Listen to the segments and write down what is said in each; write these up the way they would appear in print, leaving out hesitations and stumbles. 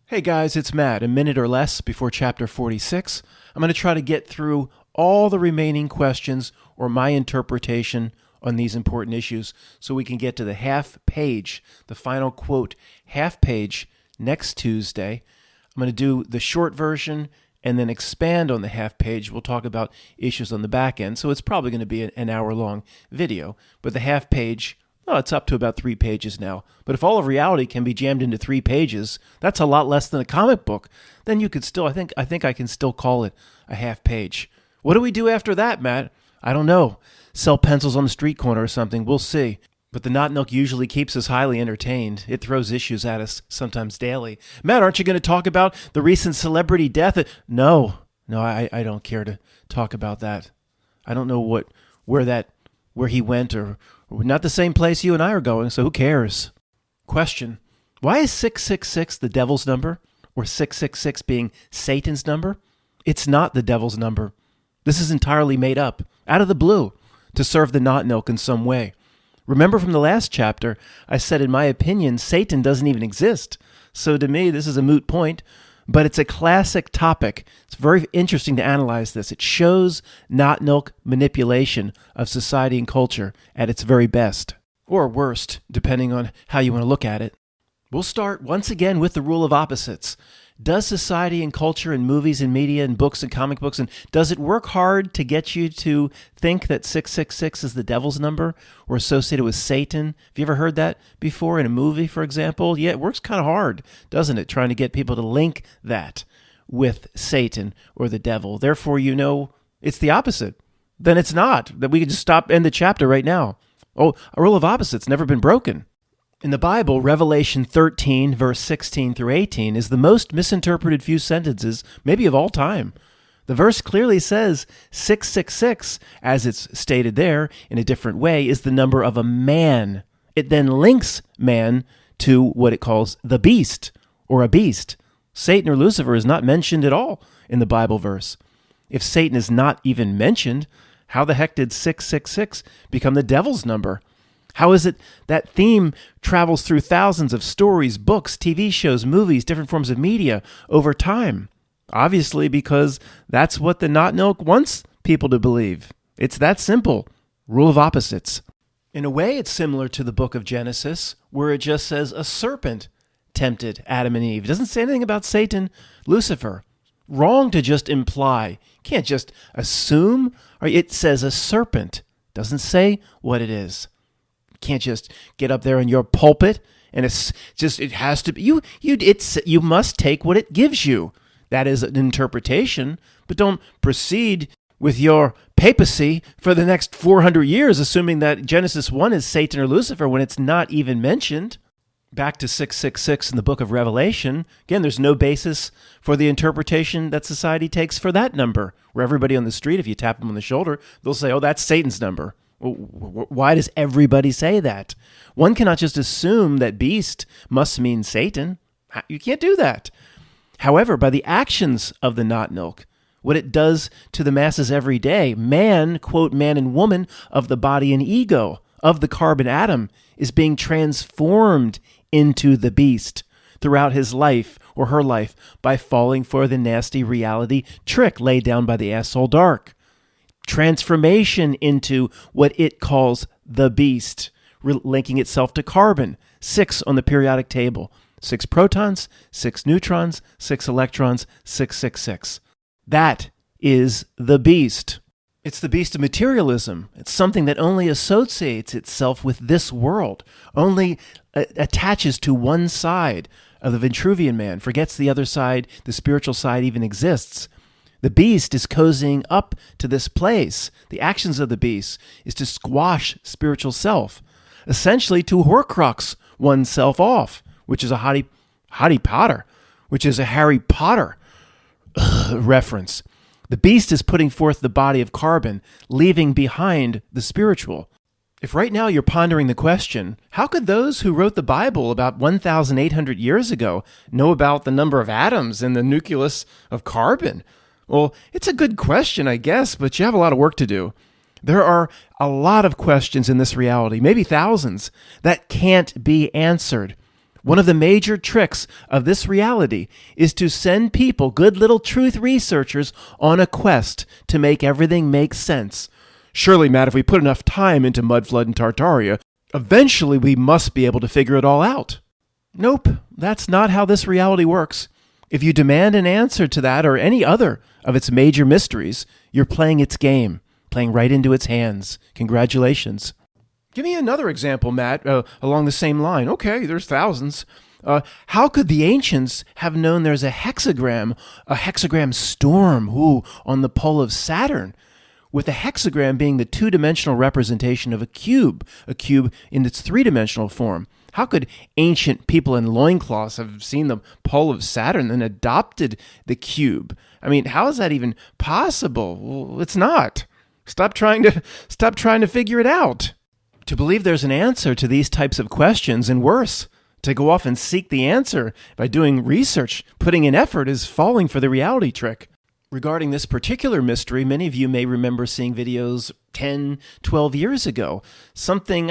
Hey guys, it's Matt. A minute or less before chapter 46. I'm going to try to get through all the remaining questions or my interpretation on these important issues so we can get to the half page, the final quote, half page next Tuesday. I'm going to do the short version and then expand on the half page. We'll talk about issues on the back end, so it's probably going to be an hour-long video. But the half page, it's up to about 3 pages now. But if all of reality can be jammed into 3 pages, that's a lot less than a comic book. Then you could still, I think I can still call it a half page. What do we do after that, Matt? I don't know. Sell pencils on the street corner or something. We'll see. But the Not Milk usually keeps us highly entertained. It throws issues at us, sometimes daily. Matt, aren't you going to talk about the recent celebrity death? No, I don't care to talk about that. I don't know where he went, or we're not the same place you and I are going, so who cares? Question: why is 666 the devil's number, or 666 being Satan's number? It's not the devil's number. This is entirely made up, out of the blue, to serve the Not Milk in some way. Remember from the last chapter, I said in my opinion, Satan doesn't even exist. So to me, this is a moot point, but it's a classic topic. It's very interesting to analyze this. It shows Not Milk manipulation of society and culture at its very best, or worst, depending on how you want to look at it. We'll start once again with the rule of opposites. Does society and culture and movies and media and books and comic books, and does it work hard to get you to think that 666 is the devil's number or associated with Satan? Have you ever heard that before in a movie, for example? Yeah, it works kind of hard, doesn't it, trying to get people to link that with Satan or the devil. Therefore, you know it's the opposite. Then it's not. That we could just end the chapter right now. Oh, a rule of opposites never been broken. In the Bible, Revelation 13, verse 16 through 18, is the most misinterpreted few sentences, maybe of all time. The verse clearly says 666, as it's stated there in a different way, is the number of a man. It then links man to what it calls the beast, or a beast. Satan or Lucifer is not mentioned at all in the Bible verse. If Satan is not even mentioned, how the heck did 666 become the devil's number? How is it that theme travels through thousands of stories, books, TV shows, movies, different forms of media over time? Obviously, because that's what the Not Milk wants people to believe. It's that simple. Rule of opposites. In a way, it's similar to the book of Genesis, where it just says a serpent tempted Adam and Eve. It doesn't say anything about Satan, Lucifer. Wrong to just imply. Can't just assume. It says a serpent. Doesn't say what it is. Can't just get up there in your pulpit and it has to be you must take what it gives you. That is an interpretation, but don't proceed with your papacy for the next 400 years assuming that Genesis 1 is Satan or Lucifer when it's not even mentioned. Back to 666 in the book of Revelation. Again, there's no basis for the interpretation that society takes for that number, where everybody on the street, if you tap them on the shoulder, they'll say, oh, that's Satan's number. Why does everybody say that? One cannot just assume that beast must mean Satan. You can't do that. However, by the actions of the Not Milk, what it does to the masses every day, man, quote, man and woman of the body and ego, of the carbon atom, is being transformed into the beast throughout his life or her life by falling for the nasty reality trick laid down by the asshole dark. Transformation into what it calls the beast, linking itself to carbon, 6 on the periodic table, 6 protons, 6 neutrons, 6 electrons, 666. That is the beast. It's the beast of materialism. It's something that only associates itself with this world, only attaches to one side of the Vitruvian man, forgets the other side, the spiritual side even exists. The beast is cozying up to this place. The actions of the beast is to squash spiritual self, essentially to Horcrux oneself off, which is a Hottie Potter, which is a Harry Potter reference. The beast is putting forth the body of carbon, leaving behind the spiritual. If right now you're pondering the question, how could those who wrote the Bible about 1,800 years ago know about the number of atoms in the nucleus of carbon? Well, it's a good question, I guess, but you have a lot of work to do. There are a lot of questions in this reality, maybe thousands, that can't be answered. One of the major tricks of this reality is to send people, good little truth researchers, on a quest to make everything make sense. Surely, Matt, if we put enough time into Mudflood and Tartaria, eventually we must be able to figure it all out. Nope, that's not how this reality works. If you demand an answer to that or any other of its major mysteries, you're playing its game, playing right into its hands. Congratulations. Give me another example, Matt, along the same line. Okay, there's thousands. How could the ancients have known there's a hexagram storm, on the pole of Saturn? With the hexagram being the two-dimensional representation of a cube in its three-dimensional form. How could ancient people in loincloths have seen the pole of Saturn and adopted the cube? I mean, how is that even possible? Well, it's not. Stop trying to figure it out. To believe there's an answer to these types of questions, and worse, to go off and seek the answer by doing research, putting in effort, is falling for the reality trick. Regarding this particular mystery, many of you may remember seeing videos 10, 12 years ago. Something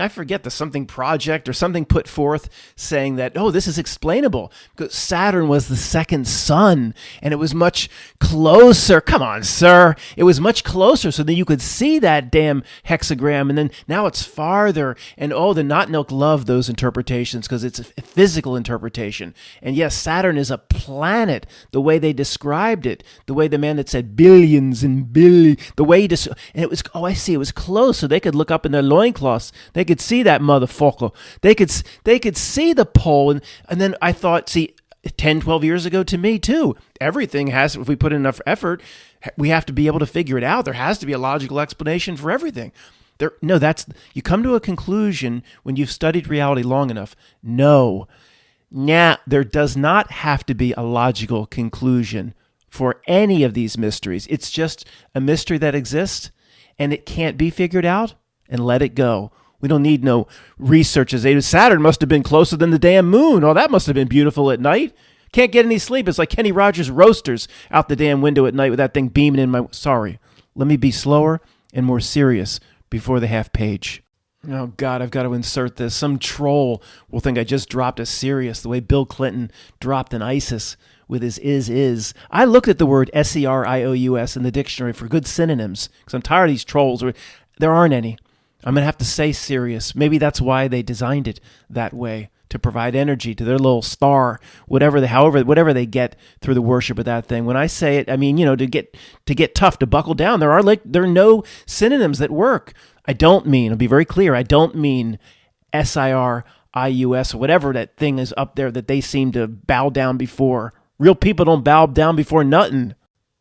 project or something put forth saying that, this is explainable because Saturn was the second sun and it was much closer. Come on, sir. It was much closer so that you could see that damn hexagram, and then now it's farther. And the Not-Nilk love those interpretations because it's a physical interpretation. And yes, Saturn is a planet, the way they described it, the way the man that said billions and billions, the way he and it was, I see, it was close, so they could look up in their loincloths. They could see that motherfucker. They could see the pole. And then I thought, 10, 12 years ago to me too, everything has, if we put in enough effort, we have to be able to figure it out. There has to be a logical explanation for everything. You come to a conclusion when you've studied reality long enough. There does not have to be a logical conclusion for any of these mysteries. It's just a mystery that exists, and it can't be figured out, and let it go. We don't need no research as Saturn must have been closer than the damn moon. That must have been beautiful at night. Can't get any sleep. It's like Kenny Rogers' Roasters out the damn window at night with that thing beaming in my... Sorry. Let me be slower and more serious before the half page. Oh, God, I've got to insert this. Some troll will think I just dropped a serious the way Bill Clinton dropped an ISIS with his is. I looked at the word serious in the dictionary for good synonyms because I'm tired of these trolls. There aren't any. I'm going to have to say serious. Maybe that's why they designed it that way, to provide energy to their little star, whatever they get through the worship of that thing. When I say it, I mean, to get tough, to buckle down. There are no synonyms that work. I don't mean, I'll be very clear, I don't mean SIRIUS or whatever that thing is up there that they seem to bow down before. Real people don't bow down before nothing.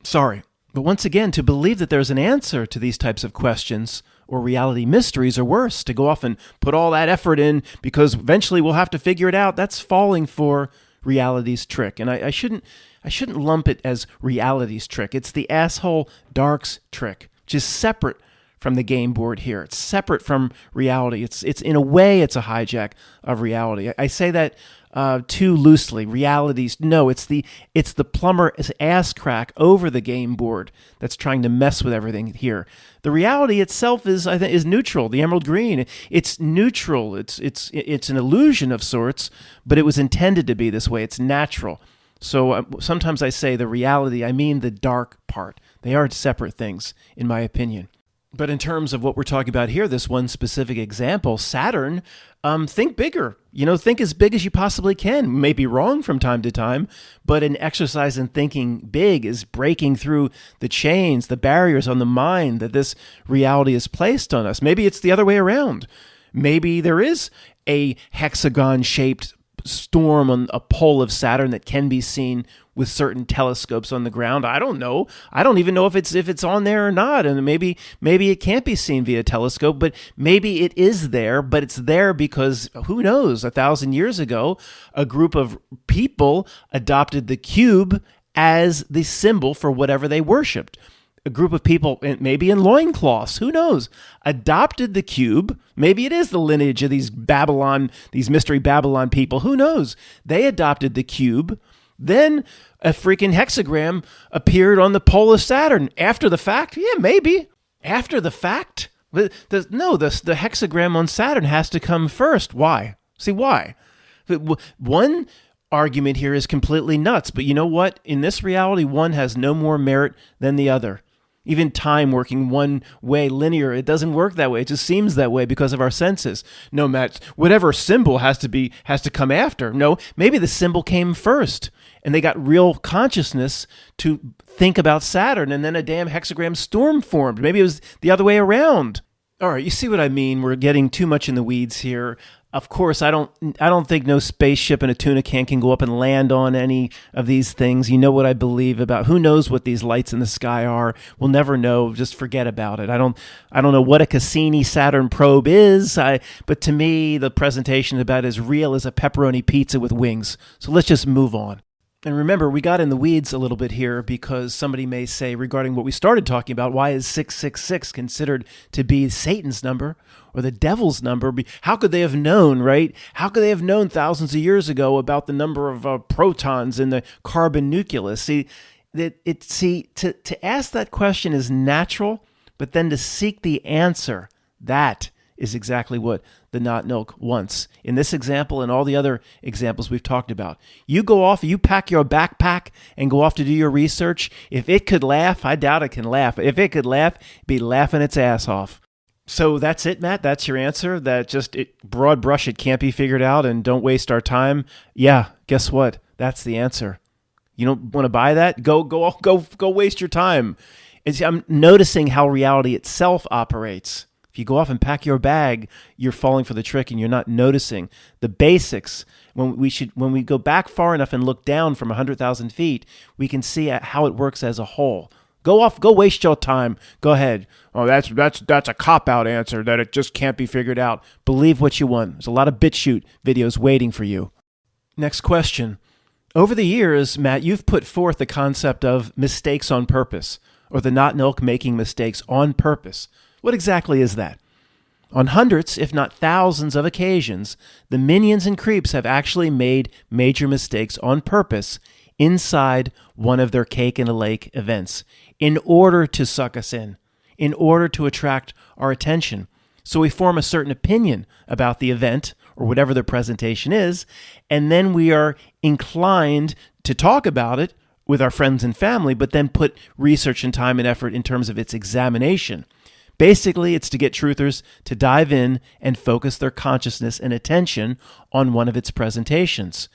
Sorry. But once again, to believe that there's an answer to these types of questions or reality mysteries, or worse, to go off and put all that effort in because eventually we'll have to figure it out, that's falling for reality's trick. And I shouldn't lump it as reality's trick. It's the asshole dark's trick, which is separate from the game board here. It's separate from reality. It's in a way, it's a hijack of reality. I say that too loosely. It's the plumber's ass crack over the game board that's trying to mess with everything here. The reality itself is neutral. The emerald green, it's neutral. It's an illusion of sorts, but it was intended to be this way. It's natural. So sometimes I say the reality, I mean the dark part. They are separate things, in my opinion. But in terms of what we're talking about here, this one specific example, Saturn, think bigger. Think as big as you possibly can. You may be wrong from time to time, but an exercise in thinking big is breaking through the chains, the barriers on the mind that this reality is placed on us. Maybe it's the other way around. Maybe there is a hexagon-shaped storm on a pole of Saturn that can be seen with certain telescopes on the ground. I don't know. I don't even know if it's on there or not. And maybe it can't be seen via telescope, but maybe it is there, but it's there because who knows, 1,000 years ago, a group of people adopted the cube as the symbol for whatever they worshipped. A group of people, maybe in loincloths, who knows, adopted the cube. Maybe it is the lineage of these mystery Babylon people. Who knows? They adopted the cube. Then a freaking hexagram appeared on the pole of Saturn. After the fact? Yeah, maybe. After the fact? The hexagram on Saturn has to come first. Why? See, why? One argument here is completely nuts, but you know what? In this reality, one has no more merit than the other. Even time working one way linear, it doesn't work that way. It just seems that way because of our senses. No, Matt, whatever symbol has to come after. No, maybe the symbol came first and they got real consciousness to think about Saturn, and then a damn hexagram storm formed. Maybe it was the other way around. All right, you see what I mean? We're getting too much in the weeds here. Of course, I don't think no spaceship and a tuna can go up and land on any of these things. You know what I believe about who knows what these lights in the sky are. We'll never know. Just forget about it. I don't know what a Cassini Saturn probe is. But to me, the presentation is about as real as a pepperoni pizza with wings. So let's just move on. And remember, we got in the weeds a little bit here because somebody may say, regarding what we started talking about, why is 666 considered to be Satan's number or the devil's number? How could they have known, right? How could they have known thousands of years ago about the number of protons in the carbon nucleus? To ask that question is natural, but then to seek the answer, that is exactly what the Not Nilk wants. In this example and all the other examples we've talked about, you go off, you pack your backpack and go off to do your research. If it could laugh, I doubt it can laugh. If it could laugh, it'd be laughing its ass off. So that's it, Matt? That's your answer? That just broad brush, it can't be figured out and don't waste our time? Yeah, guess what? That's the answer. You don't want to buy that? Go waste your time. I'm noticing how reality itself operates. If you go off and pack your bag, you're falling for the trick and you're not noticing the basics. When we go back far enough and look down from 100,000 feet, we can see how it works as a whole. Go waste your time. Go ahead. Oh, that's a cop-out answer that it just can't be figured out. Believe what you want. There's a lot of BitChute videos waiting for you. Next question. Over the years, Matt, you've put forth the concept of mistakes on purpose, or the Not Nilk making mistakes on purpose. What exactly is that? On hundreds, if not thousands of occasions, the minions and creeps have actually made major mistakes on purpose inside one of their cake in a lake events in order to suck us in order to attract our attention. So we form a certain opinion about the event or whatever the presentation is, and then we are inclined to talk about it with our friends and family, but then put research and time and effort in terms of its examination. Basically, it's to get truthers to dive in and focus their consciousness and attention on one of its presentations.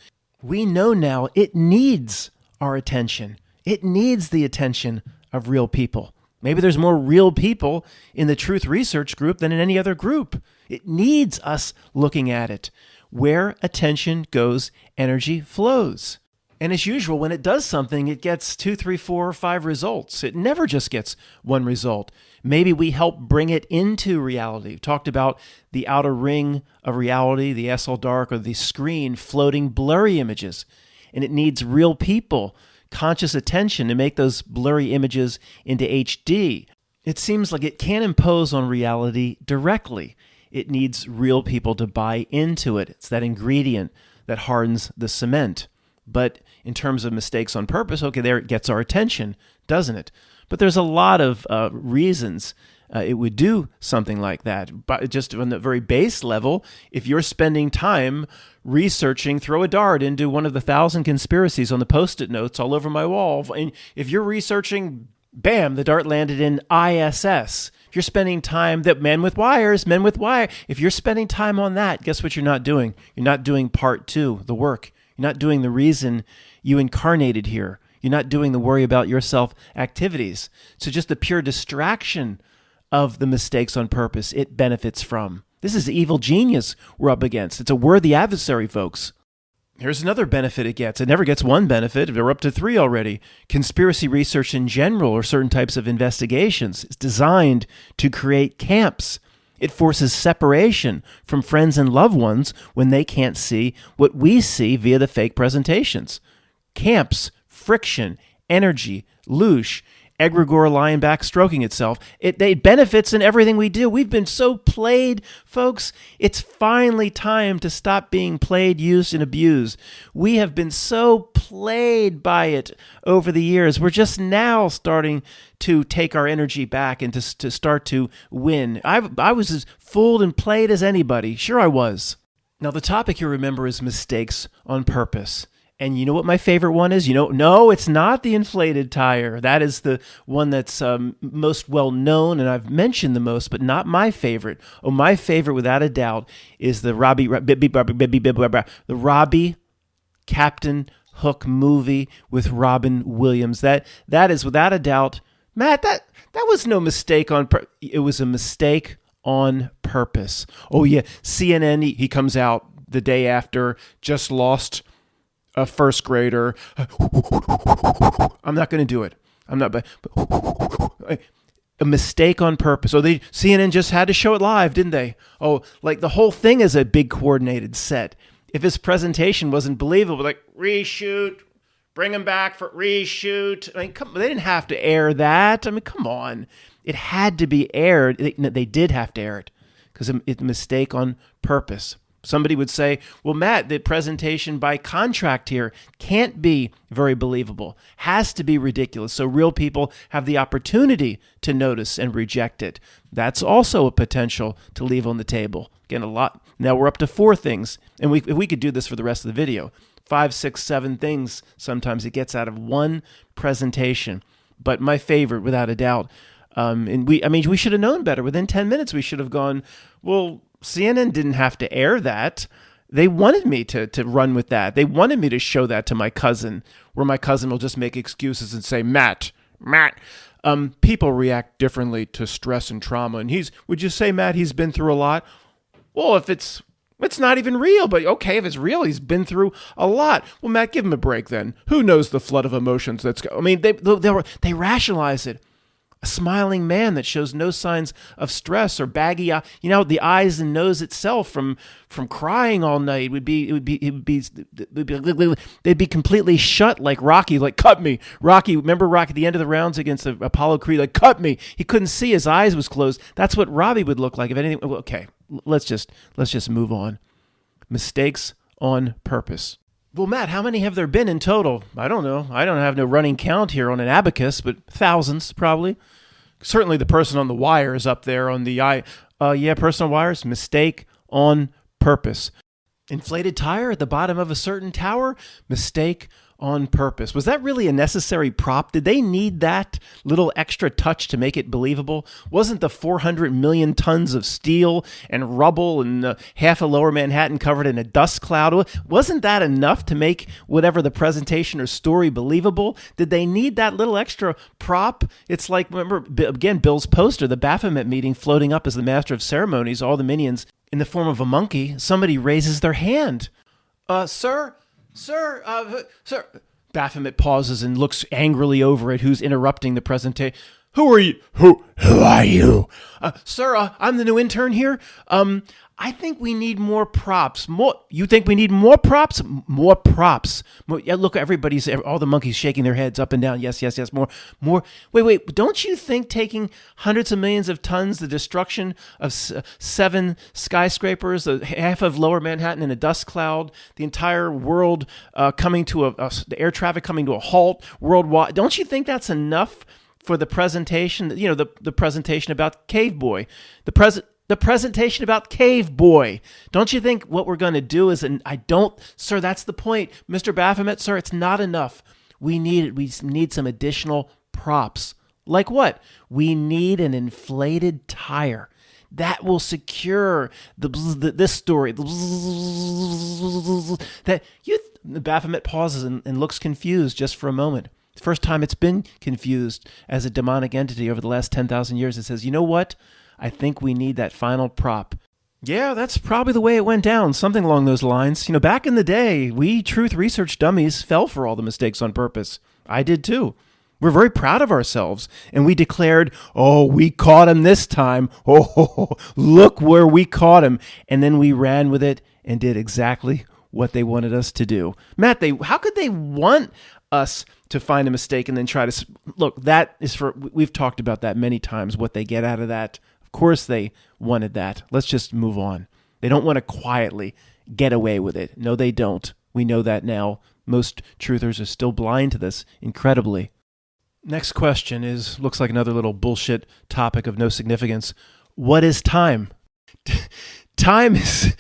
We know now it needs our attention. It needs the attention of real people. Maybe there's more real people in the Truth Research group than in any other group. It needs us looking at it. Where attention goes, energy flows. And as usual, when it does something, it gets 2, 3, 4, or 5 results. It never just gets one result. Maybe we help bring it into reality. We've talked about the outer ring of reality, the SL dark, or the screen floating blurry images. And it needs real people, conscious attention to make those blurry images into HD. It seems like it can't impose on reality directly. It needs real people to buy into it. It's that ingredient that hardens the cement. But in terms of mistakes on purpose, okay, there it gets our attention, doesn't it? But there's a lot of reasons it would do something like that. But just on the very base level, if you're spending time researching, throw a dart into one of the 1,000 conspiracies on the Post-it notes all over my wall. And if you're researching, bam, the dart landed in ISS. If you're spending time, that men with wire, if you're spending time on that, guess what you're not doing? You're not doing part 2, the work. You're not doing the reason you incarnated here. You're not doing the worry about yourself activities. So just the pure distraction of the mistakes on purpose, it benefits from. This is evil genius we're up against. It's a worthy adversary, folks. Here's another benefit it gets. It never gets one benefit. They're up to 3 already. Conspiracy research in general, or certain types of investigations, is designed to create camps. It forces separation from friends and loved ones when they can't see what we see via the fake presentations. Camps, friction, energy, loosh, egregore lying back stroking itself. It benefits in everything we do. We've been so played, folks. It's finally time to stop being played, used, and abused. We have been so played by it over the years. We're just now starting to take our energy back and to start to win. I was as fooled and played as anybody. Sure I was. Now, the topic you remember is mistakes on purpose. And you know what my favorite one is? No, it's not the inflated tire. That is the one that's most well known, and I've mentioned the most, but not my favorite. Oh, my favorite, without a doubt, is the Robbie Captain Hook movie with Robin Williams. That is, without a doubt, Matt. That was no mistake it was a mistake on purpose. Oh yeah, CNN. He comes out the day after, just lost a first grader. I'm not going to do it. I'm not. But a mistake on purpose. Oh, CNN just had to show it live, didn't they? Oh, like the whole thing is a big coordinated set. If his presentation wasn't believable, like reshoot, bring him back for reshoot. I mean, they didn't have to air that. I mean, come on. It had to be aired. They did have to air it because it's a mistake on purpose. Somebody would say, well, Matt, the presentation by contract here can't be very believable, has to be ridiculous, so real people have the opportunity to notice and reject it. That's also a potential to leave on the table. Again, a lot. Now we're up to 4 things, and if we could do this for the rest of the video. 5, 6, 7 things sometimes it gets out of one presentation. But my favorite, without a doubt, we should have known better. Within 10 minutes, we should have gone, well, CNN didn't have to air that. They wanted me to run with that. They wanted me to show that to my cousin, where my cousin will just make excuses and say, Matt, people react differently to stress and trauma. And would you say, Matt, he's been through a lot? Well, if it's not even real, but okay, if it's real, he's been through a lot. Well, Matt, give him a break then. Who knows the flood of emotions they rationalize it. A smiling man that shows no signs of stress or baggy, the eyes and nose itself from crying all night they'd be completely shut, like Rocky, like cut me. Remember Rocky at the end of the rounds against Apollo Creed, like cut me. He couldn't see, his eyes was closed. That's what Robbie would look like if anything. Okay, let's just move on. Mistakes on purpose. Well, Matt, how many have there been in total? I don't know. I don't have no running count here on an abacus, but thousands probably. Certainly the person on the wire is up there on the person on wires. Mistake on purpose. Inflated tire at the bottom of a certain tower? Mistake on purpose. Was that really a necessary prop? Did they need that little extra touch to make it believable? Wasn't the 400 million tons of steel and rubble and half of lower Manhattan covered in a dust cloud, wasn't that enough to make whatever the presentation or story believable? Did they need that little extra prop? It's like, remember, again, Bill's poster, the Baphomet meeting floating up as the master of ceremonies, all the minions in the form of a monkey. Somebody raises their hand. Sir. Baphomet pauses and looks angrily over at who's interrupting the presentation. Who are you? Who are you? Sir, I'm the new intern here. I think we need more props. You think we need more props? More props. Yeah, look, all the monkeys shaking their heads up and down. Yes, more. Wait. Don't you think taking hundreds of millions of tons, the destruction of 7 skyscrapers, half of lower Manhattan in a dust cloud, the entire world coming to the air traffic coming to a halt worldwide, don't you think that's enough for the presentation? The presentation about Cave Boy. The presentation about Cave Boy. Don't you think what we're going to do is, sir, that's the point. Mr. Baphomet, sir, it's not enough. We need some additional props. Like what? We need an inflated tire. That will secure this story. The Baphomet pauses and looks confused just for a moment. First time it's been confused as a demonic entity over the last 10,000 years. It says, you know what? I think we need that final prop. Yeah, that's probably the way it went down, something along those lines. Back in the day, we truth research dummies fell for all the mistakes on purpose. I did too. We're very proud of ourselves, and we declared, oh, we caught him this time. Oh, look where we caught him. And then we ran with it and did exactly what they wanted us to do. Matt, how could they want us to find a mistake and then try to... Look, we've talked about that many times, what they get out of that. Of course they wanted that. Let's just move on. They don't want to quietly get away with it. No, they don't. We know that now. Most truthers are still blind to this, incredibly. Next question looks like another little bullshit topic of no significance. What is time? Time is...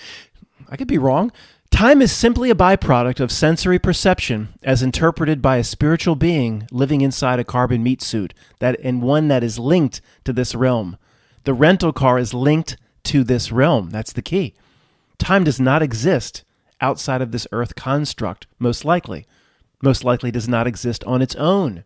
I could be wrong. Time is simply a byproduct of sensory perception as interpreted by a spiritual being living inside a carbon meat suit, and one that is linked to this realm. The rental car is linked to this realm. That's the key. Time does not exist outside of this earth construct, most likely. Most likely does not exist on its own.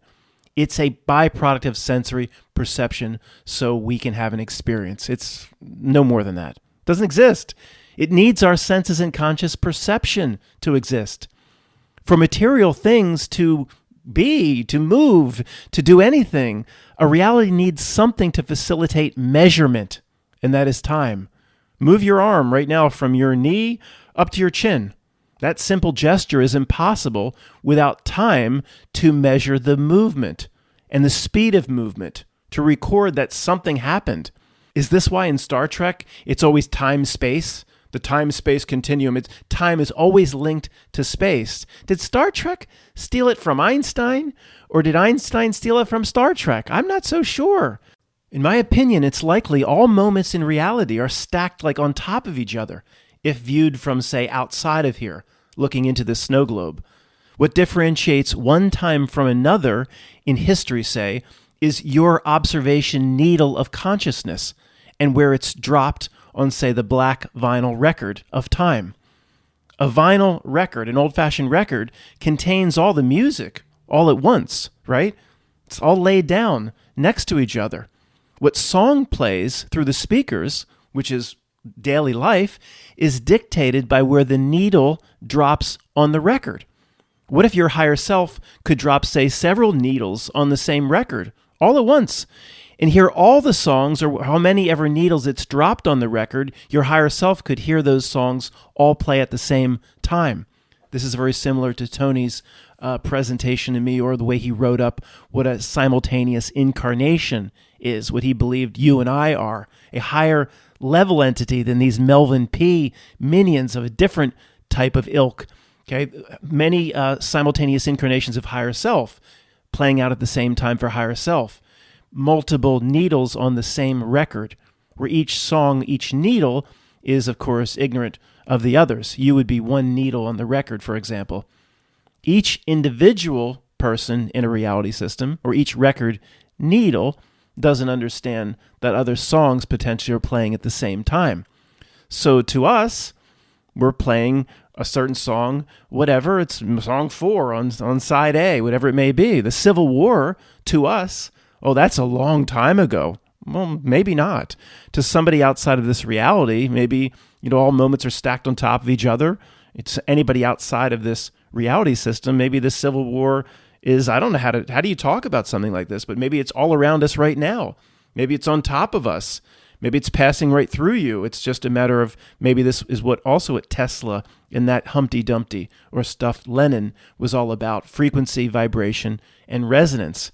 It's a byproduct of sensory perception so we can have an experience. It's no more than that. It doesn't exist. It needs our senses and conscious perception to exist. For material things to be, to move, to do anything, a reality needs something to facilitate measurement, and that is time. Move your arm right now from your knee up to your chin. That simple gesture is impossible without time to measure the movement and the speed of movement, to record that something happened. Is this why in Star Trek it's always time-space? The time-space continuum. Time is always linked to space. Did Star Trek steal it from Einstein, or did Einstein steal it from Star Trek? I'm not so sure. In my opinion, it's likely all moments in reality are stacked like on top of each other, if viewed from, say, outside of here, looking into the snow globe. What differentiates one time from another in history, say, is your observation needle of consciousness and where it's dropped on, say, the black vinyl record of time. A vinyl record, an old-fashioned record, contains all the music all at once, right? It's all laid down next to each other. What song plays through the speakers, which is daily life, is dictated by where the needle drops on the record. What if your higher self could drop, say, several needles on the same record all at once and hear all the songs, or how many ever needles it's dropped on the record, your higher self could hear those songs all play at the same time? This is very similar to Tony's presentation to me, or the way he wrote up what a simultaneous incarnation is, what he believed you and I are, a higher level entity than these Melvin P. minions of a different type of ilk. Okay, many simultaneous incarnations of higher self playing out at the same time for higher self. Multiple needles on the same record, where each song, each needle is, of course, ignorant of the others. You would be one needle on the record, for example. Each individual person in a reality system, or each record needle, doesn't understand that other songs potentially are playing at the same time. So to us, we're playing a certain song, whatever, it's song 4 on side A, whatever it may be. The Civil War, to us, oh, that's a long time ago. Well, maybe not. To somebody outside of this reality, maybe, all moments are stacked on top of each other. It's anybody outside of this reality system. Maybe the Civil War is, I don't know how do you talk about something like this, but maybe it's all around us right now. Maybe it's on top of us. Maybe it's passing right through you. It's just a matter of, maybe this is what Tesla and that Humpty Dumpty or stuffed Lenin was all about: frequency, vibration, and resonance.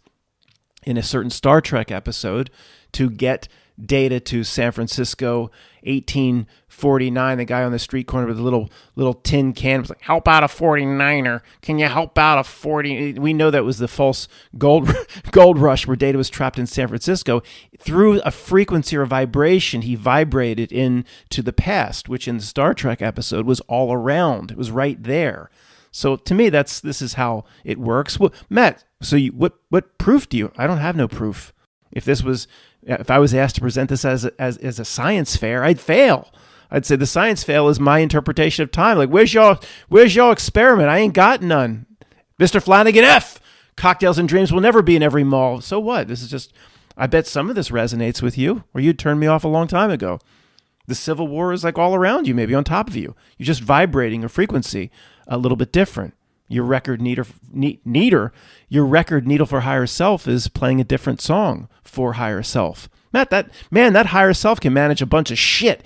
In a certain Star Trek episode, to get data to San Francisco, 1849, the guy on the street corner with a little tin can was like, "Help out a 49er. Can you help out a 40?" We know that was the false gold rush where data was trapped in San Francisco. Through a frequency or vibration, he vibrated into the past, which in the Star Trek episode was all around. It was right there. So to me, this is how it works. Well, Matt, so what proof do you? I don't have no proof. If I was asked to present this as a science fair, I'd fail. I'd say the science fail is my interpretation of time. Like, where's your experiment? I ain't got none. Mr. Flanagan F. Cocktails and dreams will never be in every mall. So what? This is just, I bet some of this resonates with you, or you'd turn me off a long time ago. The Civil War is like all around you, maybe on top of you. You're just vibrating a frequency a little bit different. Your record your record needle for higher self is playing a different song for higher self. Matt, that higher self can manage a bunch of shit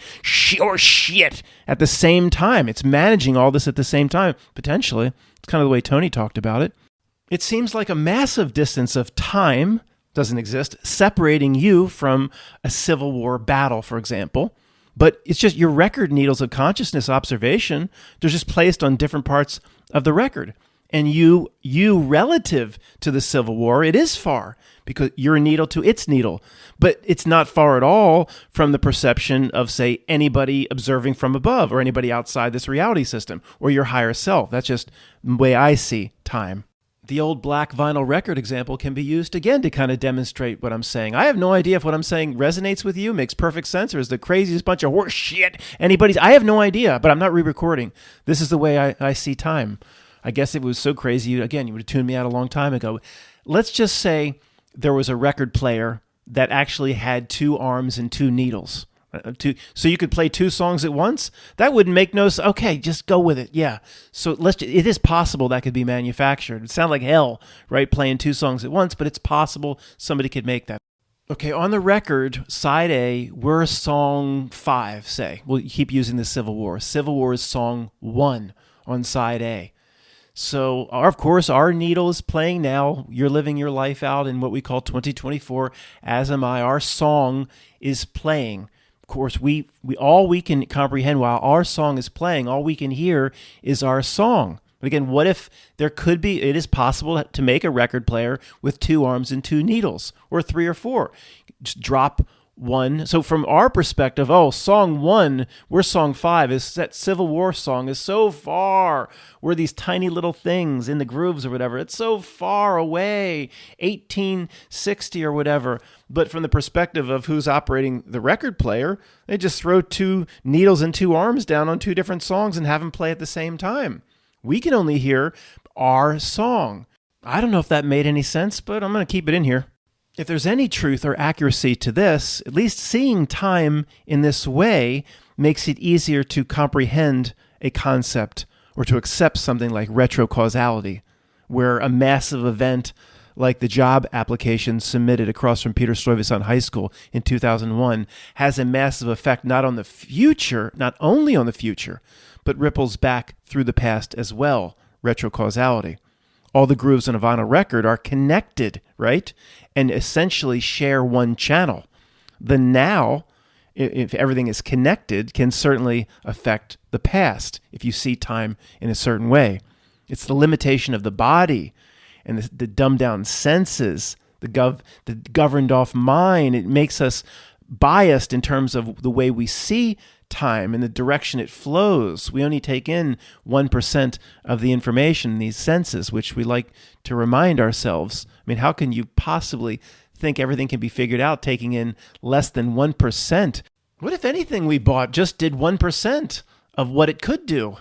at the same time. It's managing all this at the same time, potentially. It's kind of the way Tony talked about it. It seems like a massive distance of time doesn't exist, separating you from a Civil War battle, for example. But it's just your record needles of consciousness observation. They're just placed on different parts of the record. And you relative to the Civil War, it is far because your needle to its needle. But it's not far at all from the perception of, say, anybody observing from above or anybody outside this reality system or your higher self. That's just the way I see time. The old black vinyl record example can be used again to kind of demonstrate what I'm saying. I have no idea if what I'm saying resonates with you, makes perfect sense, or is the craziest bunch of horse shit anybody's. I have no idea, but I'm not re-recording. This is the way I see time. I guess it was so crazy, again, you would have tuned me out a long time ago. Let's just say there was a record player that actually had 2 arms and 2 needles. So you could play 2 songs at once? That wouldn't make no sense. Okay, just go with it. Yeah. So it is possible that could be manufactured. It sounds like hell, right? Playing 2 songs at once, but it's possible somebody could make that. Okay, on the record, side A, we're song 5, say. We'll keep using the Civil War. Civil War is song 1 on side A. So, of course, our needle is playing now. You're living your life out in what we call 2024, as am I. Our song is playing. Of course, we all we can comprehend while our song is playing, all we can hear is our song. But again, what if there could be, it is possible to make a record player with 2 arms and 2 needles, or 3 or 4. Just drop 1. So from our perspective, song 1, we're song 5, is that Civil War song is so far. We're these tiny little things in the grooves or whatever. It's so far away, 1860 or whatever. But from the perspective of who's operating the record player, they just throw 2 needles and 2 arms down on 2 different songs and have them play at the same time. We can only hear our song. I don't know if that made any sense, but I'm going to keep it in here. If there's any truth or accuracy to this, at least seeing time in this way makes it easier to comprehend a concept or to accept something like retrocausality, where a massive event like the job application submitted across from Peter Stuyvesant High School in 2001 has a massive effect not on the future, not only on the future, but ripples back through the past as well, retrocausality. All the grooves on a vinyl record are connected, right? And essentially share one channel. The now, if everything is connected, can certainly affect the past if you see time in a certain way. It's the limitation of the body and the dumbed down senses, the governed off mind. It makes us biased in terms of the way we see time and the direction it flows. We only take in 1% of the information in these senses, which we like to remind ourselves. I mean, how can you possibly think everything can be figured out taking in less than 1%? What if anything we bought just did 1% of what it could do?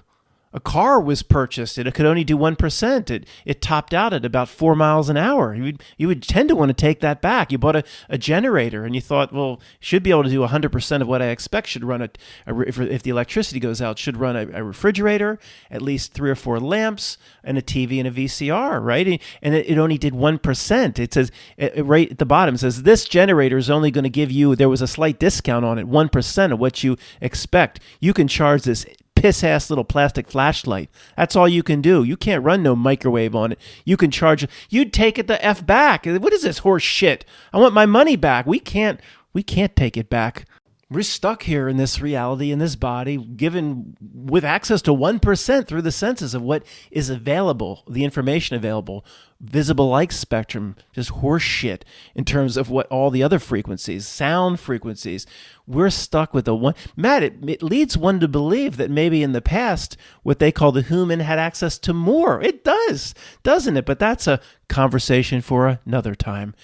A car was purchased, it could only do 1%. It topped out at about 4 miles an hour. You would tend to want to take that back. You bought a generator and you thought, well, should be able to do 100% of what I expect. Should run if the electricity goes out, should run a refrigerator, at least 3 or 4 lamps, and a TV and a VCR, right? And it only did 1%. It says right at the bottom, it says this generator is only going to give you, there was a slight discount on it, 1% of what you expect. You can charge this piss-ass little plastic flashlight. That's all you can do. You can't run no microwave on it. You can charge it. You'd take it the F back. What is this horse shit? I want my money back. We can't take it back. We're stuck here in this reality, in this body, given with access to 1% through the senses of what is available, the information available, visible light spectrum, just horse shit in terms of what all the other frequencies, sound frequencies. We're stuck with the one. Matt, it leads one to believe that maybe in the past, what they call the human had access to more. It does, doesn't it? But that's a conversation for another time.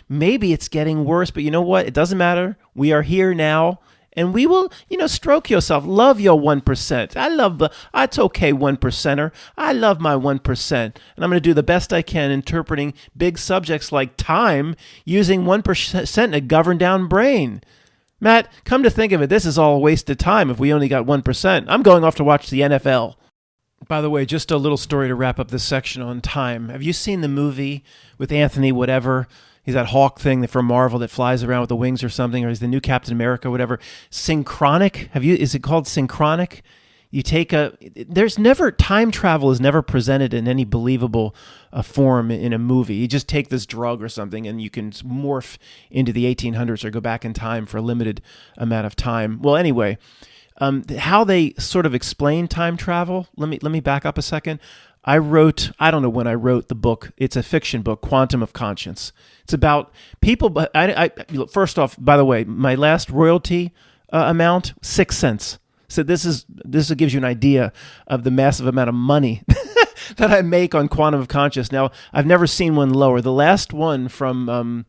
Maybe it's getting worse, but you know what? It doesn't matter. We are here now. And we will, stroke yourself. Love your 1%. It's okay, 1%er. I love my 1%. And I'm going to do the best I can interpreting big subjects like time using 1% in a governed down brain. Matt, come to think of it, this is all a waste of time if we only got 1%. I'm going off to watch the NFL. By the way, just a little story to wrap up this section on time. Have you seen the movie with Anthony whatever? He's that Hawk thing from Marvel that flies around with the wings or something, or he's the new Captain America, whatever. Synchronic? Is it called Synchronic? Time travel is never presented in any believable form in a movie. You just take this drug or something and you can morph into the 1800s or go back in time for a limited amount of time. Well, anyway, how they sort of explain time travel, let me back up a second. I don't know when I wrote the book. It's a fiction book, Quantum of Conscience. It's about people, but first off, by the way, my last royalty amount, 6 cents. So this gives you an idea of the massive amount of money that I make on Quantum of Conscience. Now, I've never seen one lower. The last one from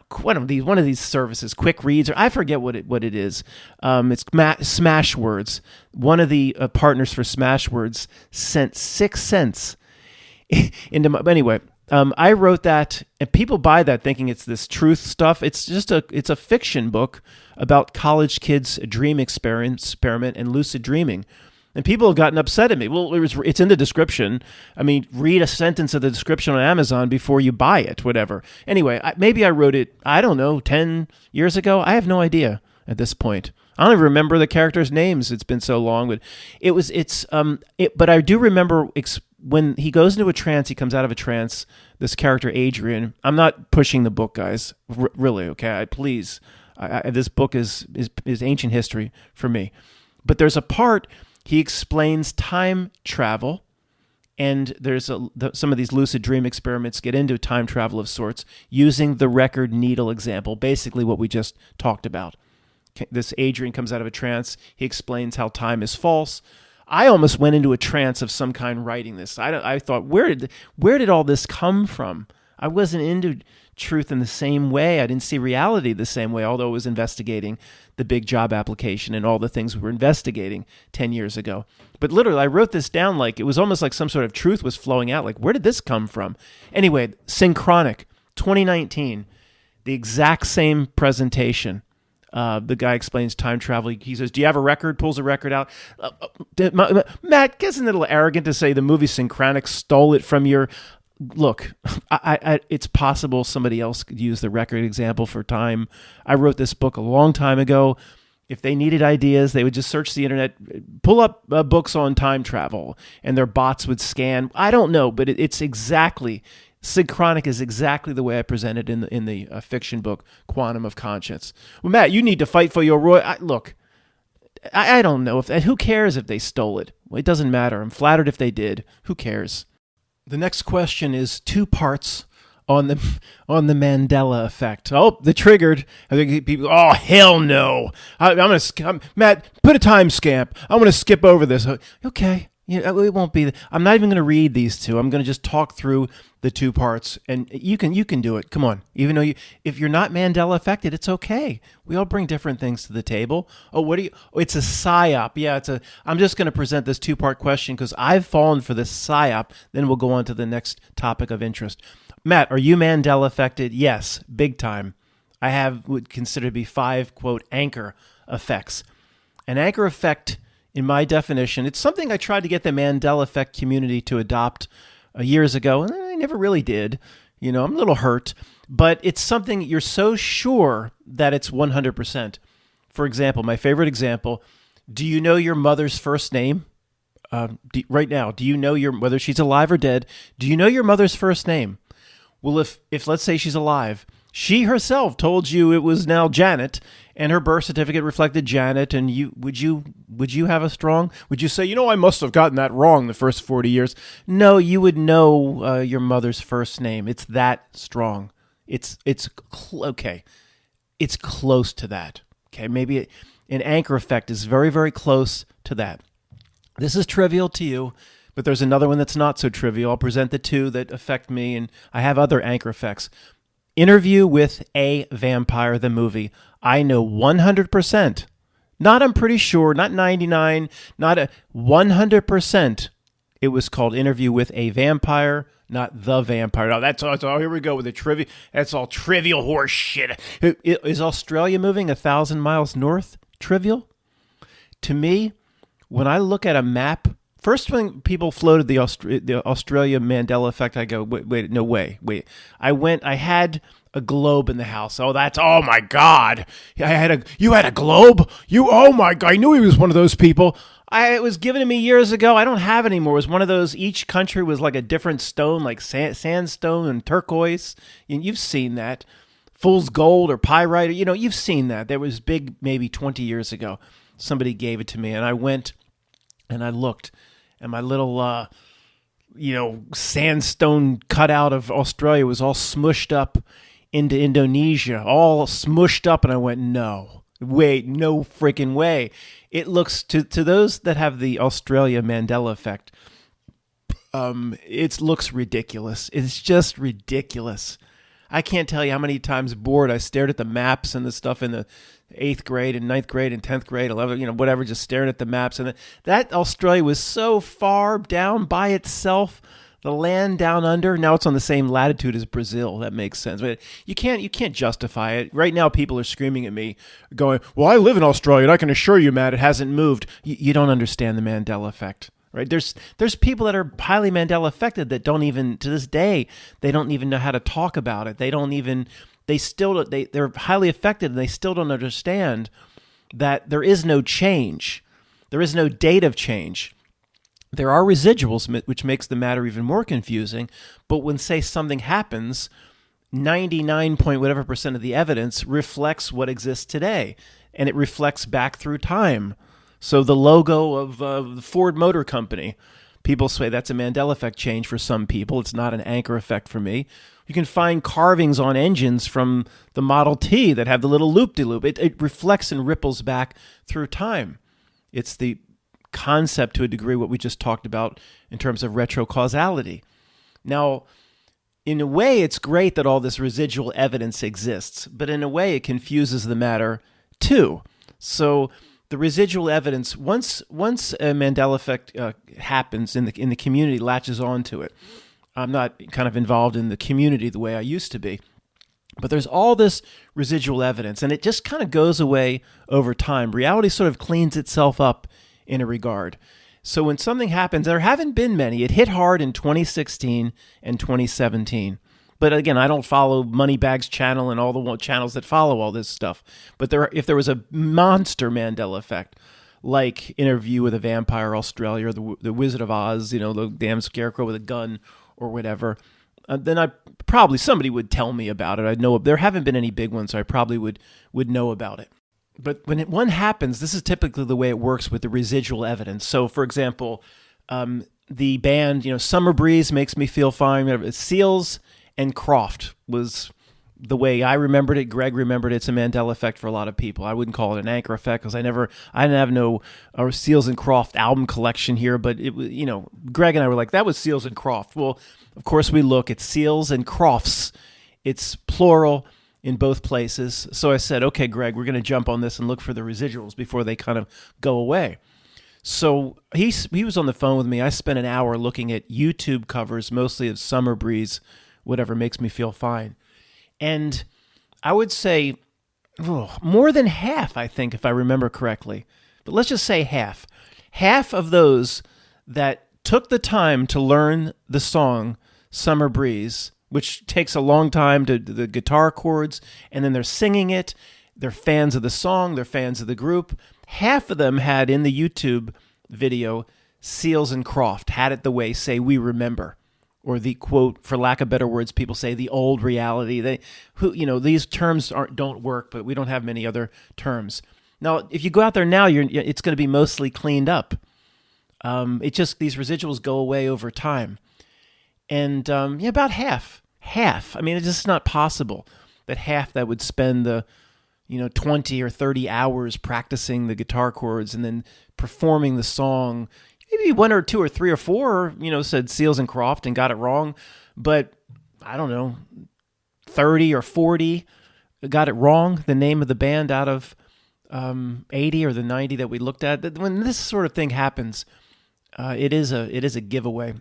one of these services, Quick Reads, or I forget what it is. It's Smashwords. One of the partners for Smashwords sent 6 cents into my. Anyway, I wrote that, and people buy that thinking it's this truth stuff. It's a fiction book about college kids' dream experiment and lucid dreaming. And people have gotten upset at me. Well, it's in the description. I mean, read a sentence of the description on Amazon before you buy it, whatever. Anyway, maybe I wrote it, I don't know, 10 years ago. I have no idea at this point. I don't even remember the characters' names. It's been so long. But but I do remember when he goes into a trance, he comes out of a trance, this character, Adrian. I'm not pushing the book, guys. Really, okay? Please. This book is ancient history for me. But there's a part... He explains time travel, and there's some of these lucid dream experiments get into time travel of sorts using the record needle example, basically what we just talked about. This Adrian comes out of a trance. He explains how time is false. I almost went into a trance of some kind writing this. I thought, where did all this come from? I wasn't into truth in the same way. I didn't see reality the same way, although I was investigating the big job application and all the things we were investigating 10 years ago. But literally, I wrote this down like it was almost like some sort of truth was flowing out. Like, where did this come from? Anyway, Synchronic, 2019, the exact same presentation. The guy explains time travel. He says, do you have a record? Pulls a record out. Matt, isn't it a little arrogant to say the movie Synchronic stole it from your... Look, it's possible somebody else could use the record example for time. I wrote this book a long time ago. If they needed ideas, they would just search the internet, pull up books on time travel, and their bots would scan. I don't know, but it's exactly... Synchronic is exactly the way I presented in the fiction book, Quantum of Conscience. Well, Matt, you need to fight for your Look, I don't know. Who cares if they stole it? Well, it doesn't matter. I'm flattered if they did. Who cares? The next question is 2 parts on the Mandela effect. Oh, the triggered. I think people. Oh, hell no! Matt, put a time stamp. I'm gonna skip over this. Okay, it won't be. I'm not even gonna read these 2. I'm gonna just talk through the 2 parts, and you can do it. Come on. Even though if you're not Mandela affected, it's okay. We all bring different things to the table. Oh, it's a psyop. Yeah, I'm just going to present this 2-part question because I've fallen for this psyop. Then we'll go on to the next topic of interest. Matt, are you Mandela affected? Yes, big time. I would consider to be 5, quote, anchor effects. An anchor effect, in my definition, it's something I tried to get the Mandela effect community to adopt years ago, and I never really did. I'm a little hurt, but it's something you're so sure that it's 100%. For example, my favorite example, do you know your mother's first name? Right now, do you know whether she's alive or dead? Do you know your mother's first name? Well, if let's say she's alive, she herself told you it was now Janet, and her birth certificate reflected Janet, and would you have a strong? Would you say, I must have gotten that wrong the first 40 years? No, you would know your mother's first name. It's that strong. Okay. It's close to that. Okay, maybe an anchor effect is very, very close to that. This is trivial to you, but there's another one that's not so trivial. I'll present the 2 that affect me, and I have other anchor effects. Interview with a Vampire, the movie. I know 100%. Not I'm pretty sure, not 99, not 100%. It was called Interview with a Vampire, not The Vampire. Oh, that's all. Here we go with the trivia. That's all trivial horse shit. Is Australia moving 1,000 miles north trivial? To me, when I look at a map, first when people floated the Australia Mandela effect, I go, wait, no way, wait. I had a globe in the house. Oh my God. You had a globe? Oh my God, I knew he was one of those people. It was given to me years ago. I don't have it anymore. It was one of those, each country was like a different stone, like sandstone and turquoise. You've seen that. Fool's gold or pyrite, you've seen that. There was big, maybe 20 years ago. Somebody gave it to me, and I went and I looked, and my little sandstone cutout of Australia was all smushed up into Indonesia, all smushed up. And I went, no, wait, no freaking way. It looks, to those that have the Australia Mandela effect, it looks ridiculous. It's just ridiculous. I can't tell you how many times bored I stared at the maps and the stuff in the 8th grade and 9th grade and 10th grade, 11th, whatever, just staring at the maps. And that Australia was so far down by itself, the land down under. Now it's on the same latitude as Brazil. That makes sense. But you can't justify it. Right now people are screaming at me going, well, I live in Australia and I can assure you, Matt, it hasn't moved. You don't understand the Mandela effect. Right? There's people that are highly Mandela affected that don't even, to this day, they don't even know how to talk about it. They're highly affected and they still don't understand that there is no change. There is no date of change. There are residuals, which makes the matter even more confusing. But when, say, something happens, 99 point whatever percent of the evidence reflects what exists today, and it reflects back through time. So the logo of the Ford Motor Company, people say that's a Mandela effect change for some people. It's not an anchor effect for me. You can find carvings on engines from the Model T that have the little loop-de-loop. It reflects and ripples back through time. It's the concept, to a degree, what we just talked about in terms of retrocausality. Now, in a way, it's great that all this residual evidence exists, but in a way, it confuses the matter too. So the residual evidence, once a Mandela effect happens in the community, latches onto it. I'm not kind of involved in the community the way I used to be, but there's all this residual evidence, and it just kind of goes away over time. Reality sort of cleans itself up in a regard. So when something happens, there haven't been many. It hit hard in 2016 and 2017. But again, I don't follow Moneybags channel and all the channels that follow all this stuff. But if there was a monster Mandela effect, like Interview with a Vampire Australia or the Wizard of Oz, the damn scarecrow with a gun or whatever, then somebody would tell me about it. I'd know. There haven't been any big ones, so I probably would know about it. But when one happens, this is typically the way it works with the residual evidence. So, for example, the band, Summer Breeze makes me feel fine. Seals and Croft was the way I remembered it. Greg remembered it. It's a Mandela effect for a lot of people. I wouldn't call it an anchor effect because I didn't have no Seals and Croft album collection here. But it was, Greg and I were like, that was Seals and Croft. Well, of course we look. It's Seals and Crofts. It's plural in both places. So I said, okay, Greg, we're going to jump on this and look for the residuals before they kind of go away. So he was on the phone with me. I spent an hour looking at YouTube covers, mostly of Summer Breeze, whatever makes me feel fine. And I would say more than half, I think, if I remember correctly. But let's just say half. Half of those that took the time to learn the song Summer Breeze, which takes a long time to the guitar chords, and then they're singing it. They're fans of the song. They're fans of the group. Half of them had in the YouTube video, Seals and Croft had it the way, say, we remember. Or the quote, for lack of better words, people say the old reality. These terms don't work, but we don't have many other terms. Now, if you go out there now, it's going to be mostly cleaned up. These residuals go away over time. And about half. I mean, it's just not possible that half that would spend the 20 or 30 hours practicing the guitar chords and then performing the song. Maybe one or two or three or four, said Seals and Croft and got it wrong. But I don't know, 30 or 40 got it wrong, the name of the band out of 80 or the 90 that we looked at. When this sort of thing happens, it is a giveaway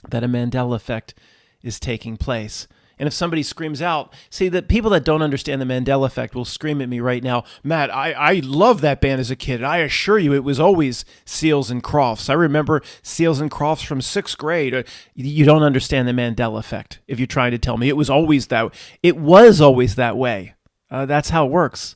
that a Mandela effect is taking place. And if somebody screams out, see, the people that don't understand the Mandela effect will scream at me right now, Matt, I loved that band as a kid. I assure you it was always Seals and Crofts. I remember Seals and Crofts from 6th grade. You don't understand the Mandela effect if you're trying to tell me it was always that way. It was always that way. That's how it works.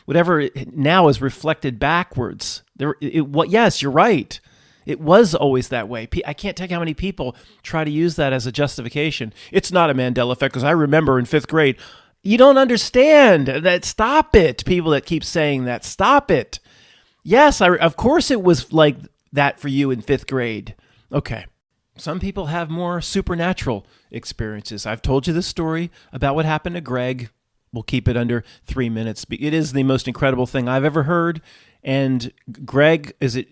Whatever now is reflected backwards. Yes, you're right. It was always that way. I can't tell you how many people try to use that as a justification. It's not a Mandela effect because I remember in 5th grade. You don't understand that. Stop it. People that keep saying that. Stop it. Yes, of course it was like that for you in 5th grade. Okay. Some people have more supernatural experiences. I've told you this story about what happened to Greg. We'll keep it under 3 minutes. It is the most incredible thing I've ever heard. And Greg, is it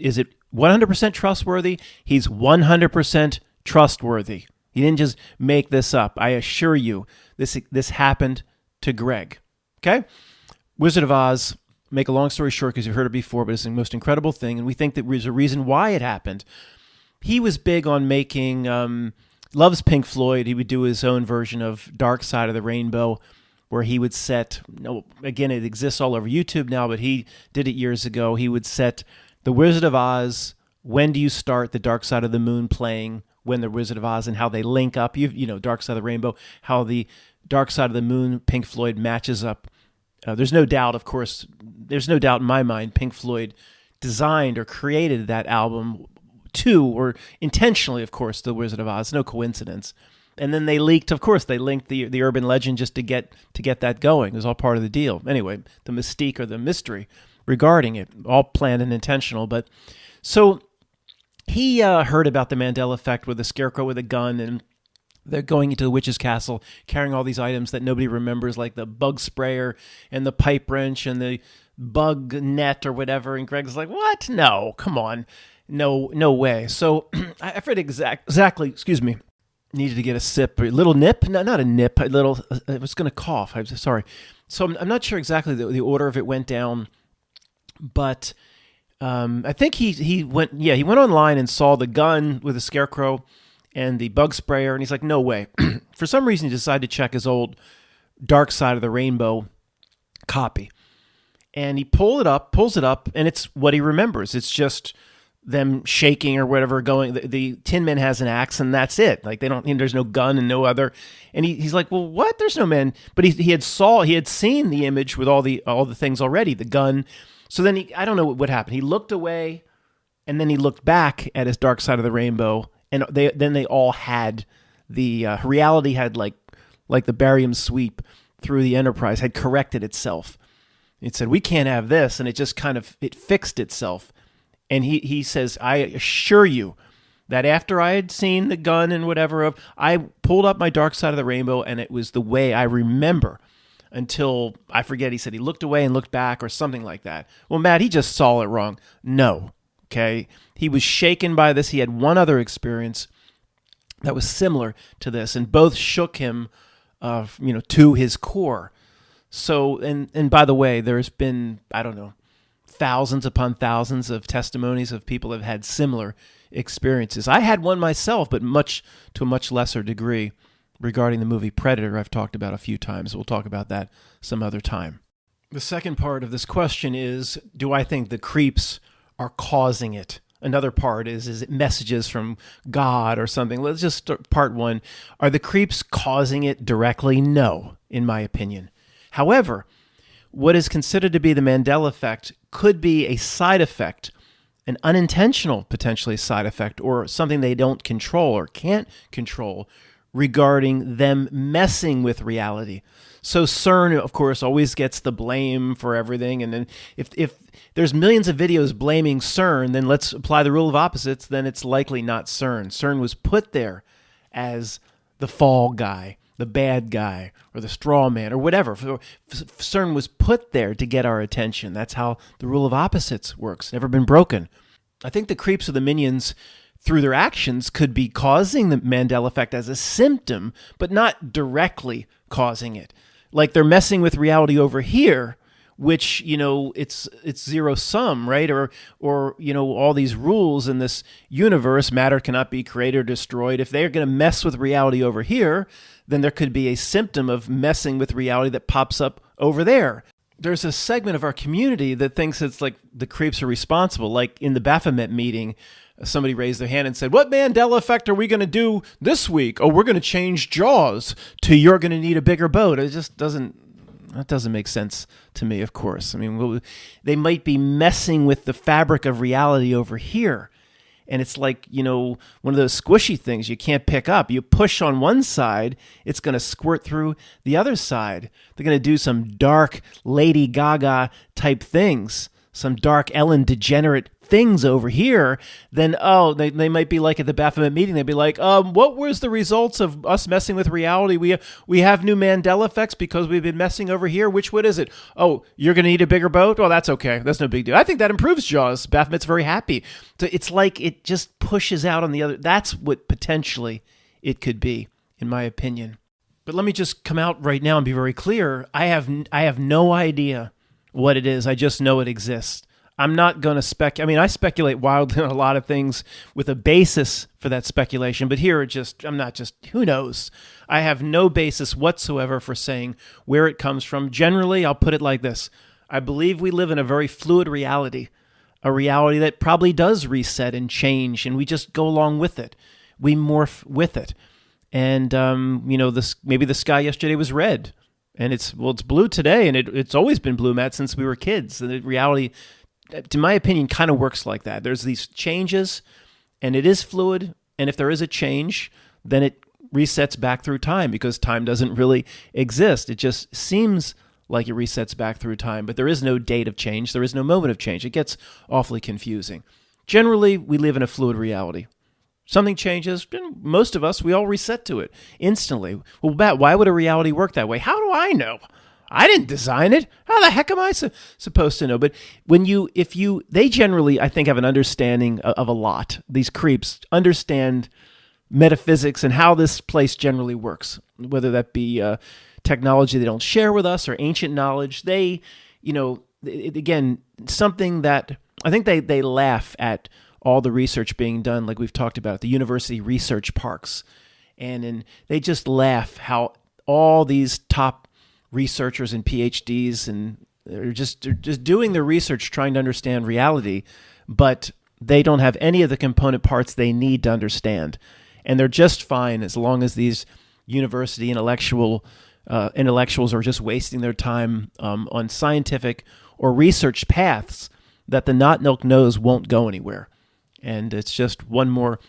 100% trustworthy? He's 100% trustworthy. He didn't just make this up. I assure you, this happened to Greg. Okay? Wizard of Oz, make a long story short because you've heard it before, but it's the most incredible thing, and we think that there's a reason why it happened. He was big on making, loves Pink Floyd. He would do his own version of Dark Side of the Rainbow, where he would set, again, it exists all over YouTube now, but he did it years ago. He would set The Wizard of Oz, when do you start the Dark Side of the Moon playing, when the Wizard of Oz, and how they link up, you know, Dark Side of the Rainbow, how the Dark Side of the Moon, Pink Floyd matches up. There's no doubt, of course, there's no doubt in my mind, Pink Floyd designed or created that album or intentionally, of course, The Wizard of Oz, no coincidence. And then they linked the urban legend just to get that going. It was all part of the deal. Anyway, the mystique or the mystery regarding it, all planned and intentional. But so he heard about the Mandela effect with a scarecrow with a gun, and they're going into the witch's castle carrying all these items that nobody remembers, like the bug sprayer and the pipe wrench and the bug net or whatever. And Greg's like, what? No, come on. No way. So I forget exactly, excuse me, needed to get a sip, a little nip, no, not a nip, a little, I was going to cough. I'm sorry. So I'm not sure exactly the order of it went down, but I think he went online and saw the gun with the scarecrow and the bug sprayer, and he's like, no way. For some reason, he decided to check his old Dark Side of the Rainbow copy. And he pulls it up, and it's what he remembers. It's just them shaking or whatever going. The Tin Man has an axe, and that's it. Like there's no gun and no other. And he's like, well, what? There's no man. But he had seen the image with all the things already, the gun. So then I don't know what happened. He looked away, and then he looked back at his Dark Side of the Rainbow, and they all had the reality had like the barium sweep through the Enterprise had corrected itself. It said, we can't have this, and it just it fixed itself. And he says, I assure you that after I had seen the gun and whatever, I pulled up my Dark Side of the Rainbow, and it was the way I remember until, I forget, he said he looked away and looked back or something like that. Well, Matt, he just saw it wrong. No, okay? He was shaken by this. He had one other experience that was similar to this, and both shook him to his core. So, and by the way, there's been, I don't know, thousands upon thousands of testimonies of people who have had similar experiences. I had one myself, but to a much lesser degree regarding the movie Predator I've talked about a few times. We'll talk about that some other time. The second part of this question is, do I think the creeps are causing it? Another part is it messages from God or something? Let's just start part one. Are the creeps causing it directly? No, in my opinion. However, what is considered to be the Mandela effect could be a side effect, an unintentional, potentially side effect, or something they don't control or can't control regarding them messing with reality. So CERN, of course, always gets the blame for everything. And then if there's millions of videos blaming CERN, then let's apply the rule of opposites, then it's likely not CERN. CERN was put there as the fall guy, the bad guy, or the straw man, or whatever. CERN was put there to get our attention. That's how the rule of opposites works. Never been broken. I think the creeps or the minions, through their actions, could be causing the Mandela effect as a symptom, but not directly causing it. Like they're messing with reality over here, which, it's zero sum, right? Or all these rules in this universe, matter cannot be created or destroyed. If they're going to mess with reality over here, then there could be a symptom of messing with reality that pops up over there. There's a segment of our community that thinks it's like the creeps are responsible. Like in the Baphomet meeting, somebody raised their hand and said, what Mandela effect are we going to do this week? Oh, we're going to change Jaws to you're going to need a bigger boat. It just doesn't make sense to me, of course. I mean, they might be messing with the fabric of reality over here. And it's like, one of those squishy things you can't pick up. You push on one side, it's going to squirt through the other side. They're going to do some dark Lady Gaga type things. some dark Ellen degenerate things over here, then they might be like at the Baphomet meeting, they'd be like, what was the results of us messing with reality? We have new Mandela effects because we've been messing over here. Which one is it? Oh, you're going to need a bigger boat? Well, that's okay. That's no big deal. I think that improves Jaws. Baphomet's very happy. So it's like it just pushes out on the other. That's what potentially it could be, in my opinion. But let me just come out right now and be very clear. I have no idea what it is. I just know it exists. I'm not going to I speculate wildly on a lot of things with a basis for that speculation, but here who knows? I have no basis whatsoever for saying where it comes from. Generally, I'll put it like this. I believe we live in a very fluid reality, a reality that probably does reset and change, and we just go along with it. We morph with it. And, maybe the sky yesterday was red, and it's blue today, and it's always been blue, Matt, since we were kids. And the reality, to my opinion, kind of works like that. There's these changes, and it is fluid, and if there is a change, then it resets back through time, because time doesn't really exist. It just seems like it resets back through time, but there is no date of change. There is no moment of change. It gets awfully confusing. Generally, we live in a fluid reality. Something changes, and most of us, we all reset to it instantly. Well, Matt, why would a reality work that way? How do I know? I didn't design it. How the heck am I supposed to know? But they generally, I think, have an understanding of a lot. These creeps understand metaphysics and how this place generally works, whether that be technology they don't share with us or ancient knowledge. They, again, something that I think they laugh at all the research being done, like we've talked about, at the university research parks. And they just laugh how all these top researchers and PhDs and they're just doing their research trying to understand reality, but they don't have any of the component parts they need to understand. And they're just fine as long as these university intellectuals are just wasting their time on scientific or research paths that the Not-Nilk knows won't go anywhere. And it's just one more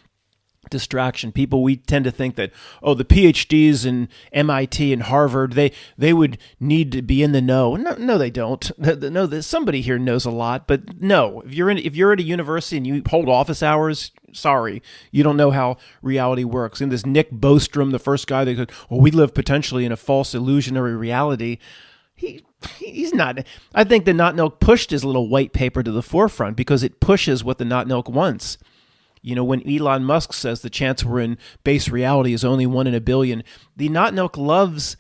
distraction. We tend to think that, the PhDs in MIT and Harvard, they would need to be in the know. No, they don't. No, somebody here knows a lot, but no. If you're at a university and you hold office hours, sorry, you don't know how reality works. And this Nick Bostrom, the first guy that said, we live potentially in a false illusionary reality. He's not. I think the Not-Nilk pushed his little white paper to the forefront because it pushes what the Not-Nilk wants. When Elon Musk says the chance we're in base reality is only 1 in a billion, the Not-Nilk loves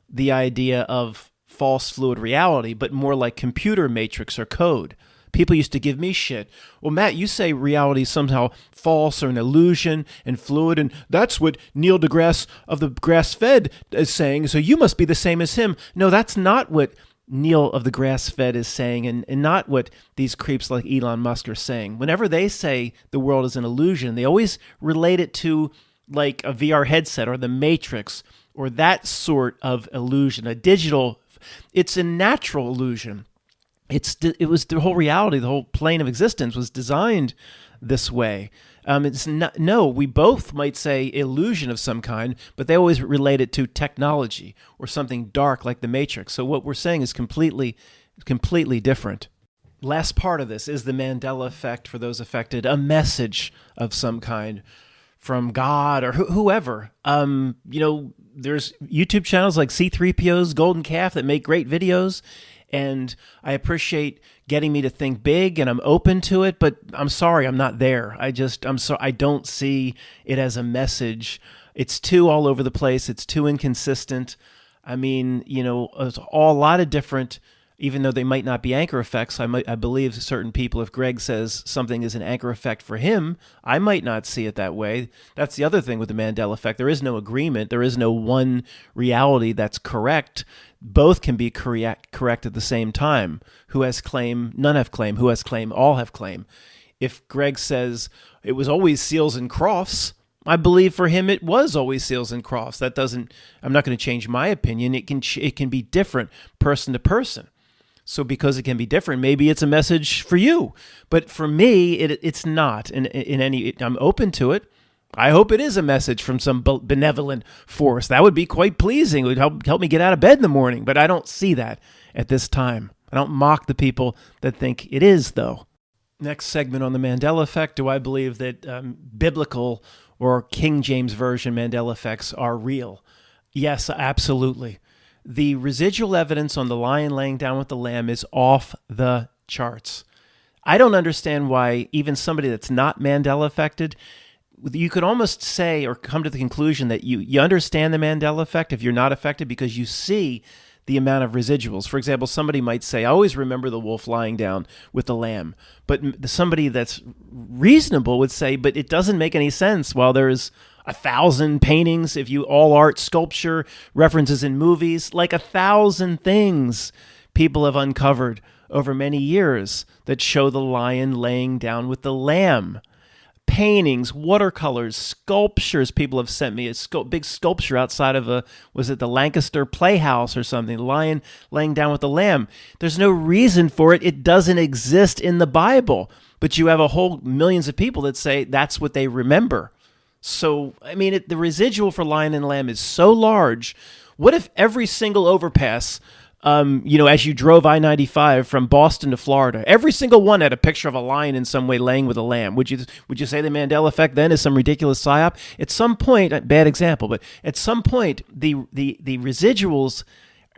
the idea of false fluid reality, but more like computer matrix or code. People used to give me shit. Well, Matt, you say reality is somehow false or an illusion and fluid, and that's what Neil deGrasse of the Grass-Fed is saying, so you must be the same as him. No, that's not what Neil of the Grass-Fed is saying, and not what these creeps like Elon Musk are saying. Whenever they say the world is an illusion, they always relate it to like a VR headset or the Matrix or that sort of illusion, a digital. It's a natural illusion. It was the whole reality, the whole plane of existence was designed this way. It's not. No, we both might say illusion of some kind, but they always relate it to technology or something dark like the Matrix. So what we're saying is completely different. Last part of this is the Mandela effect for those affected, a message of some kind from God or whoever. There's YouTube channels like C3PO's Golden Calf that make great videos. And I appreciate getting me to think big, and I'm open to it, but I'm sorry, I'm not there. I don't see it as a message. It's too all over the place. It's too inconsistent. I mean, it's a lot of different, even though they might not be anchor effects. I believe certain people, if Greg says something is an anchor effect for him, I might not see it that way. That's the other thing with the Mandela effect. There is no agreement. There is no one reality that's correct. Both can be correct at the same time. Who has claim? None have claim. Who has claim? All have claim. If Greg says it was always Seals and Crofts, I believe for him it was always Seals and Crofts. I'm not going to change my opinion. It can be different person to person. So because it can be different, maybe it's a message for you. But for me, it's not. I'm open to it. I hope it is a message from some benevolent force. That would be quite pleasing. It would help me get out of bed in the morning, but I don't see that at this time. I don't mock the people that think it is, though. Next segment on the Mandela effect. Do I believe that biblical or King James Version Mandela effects are real? Yes, absolutely. The residual evidence on the lion laying down with the lamb is off the charts. I don't understand why even somebody that's not Mandela affected, you could almost say or come to the conclusion that you understand the Mandela effect if you're not affected because you see the amount of residuals. For example, somebody might say, I always remember the wolf lying down with the lamb. But somebody that's reasonable would say, but it doesn't make any sense. While there's 1,000 paintings, if you all art, sculpture, references in movies, like 1,000 things people have uncovered over many years that show the lion laying down with the lamb. Paintings, watercolors, sculptures people have sent me. A big sculpture outside of was it the Lancaster Playhouse or something? The lion laying down with the lamb. There's no reason for it. It doesn't exist in the Bible. But you have a whole millions of people that say that's what they remember. So, I mean, the residual for lion and lamb is so large. What if every single overpass, as you drove I-95 from Boston to Florida, every single one had a picture of a lion in some way laying with a lamb? Would you say the Mandela effect then is some ridiculous psyop? At some point, bad example, but at some point, the residuals,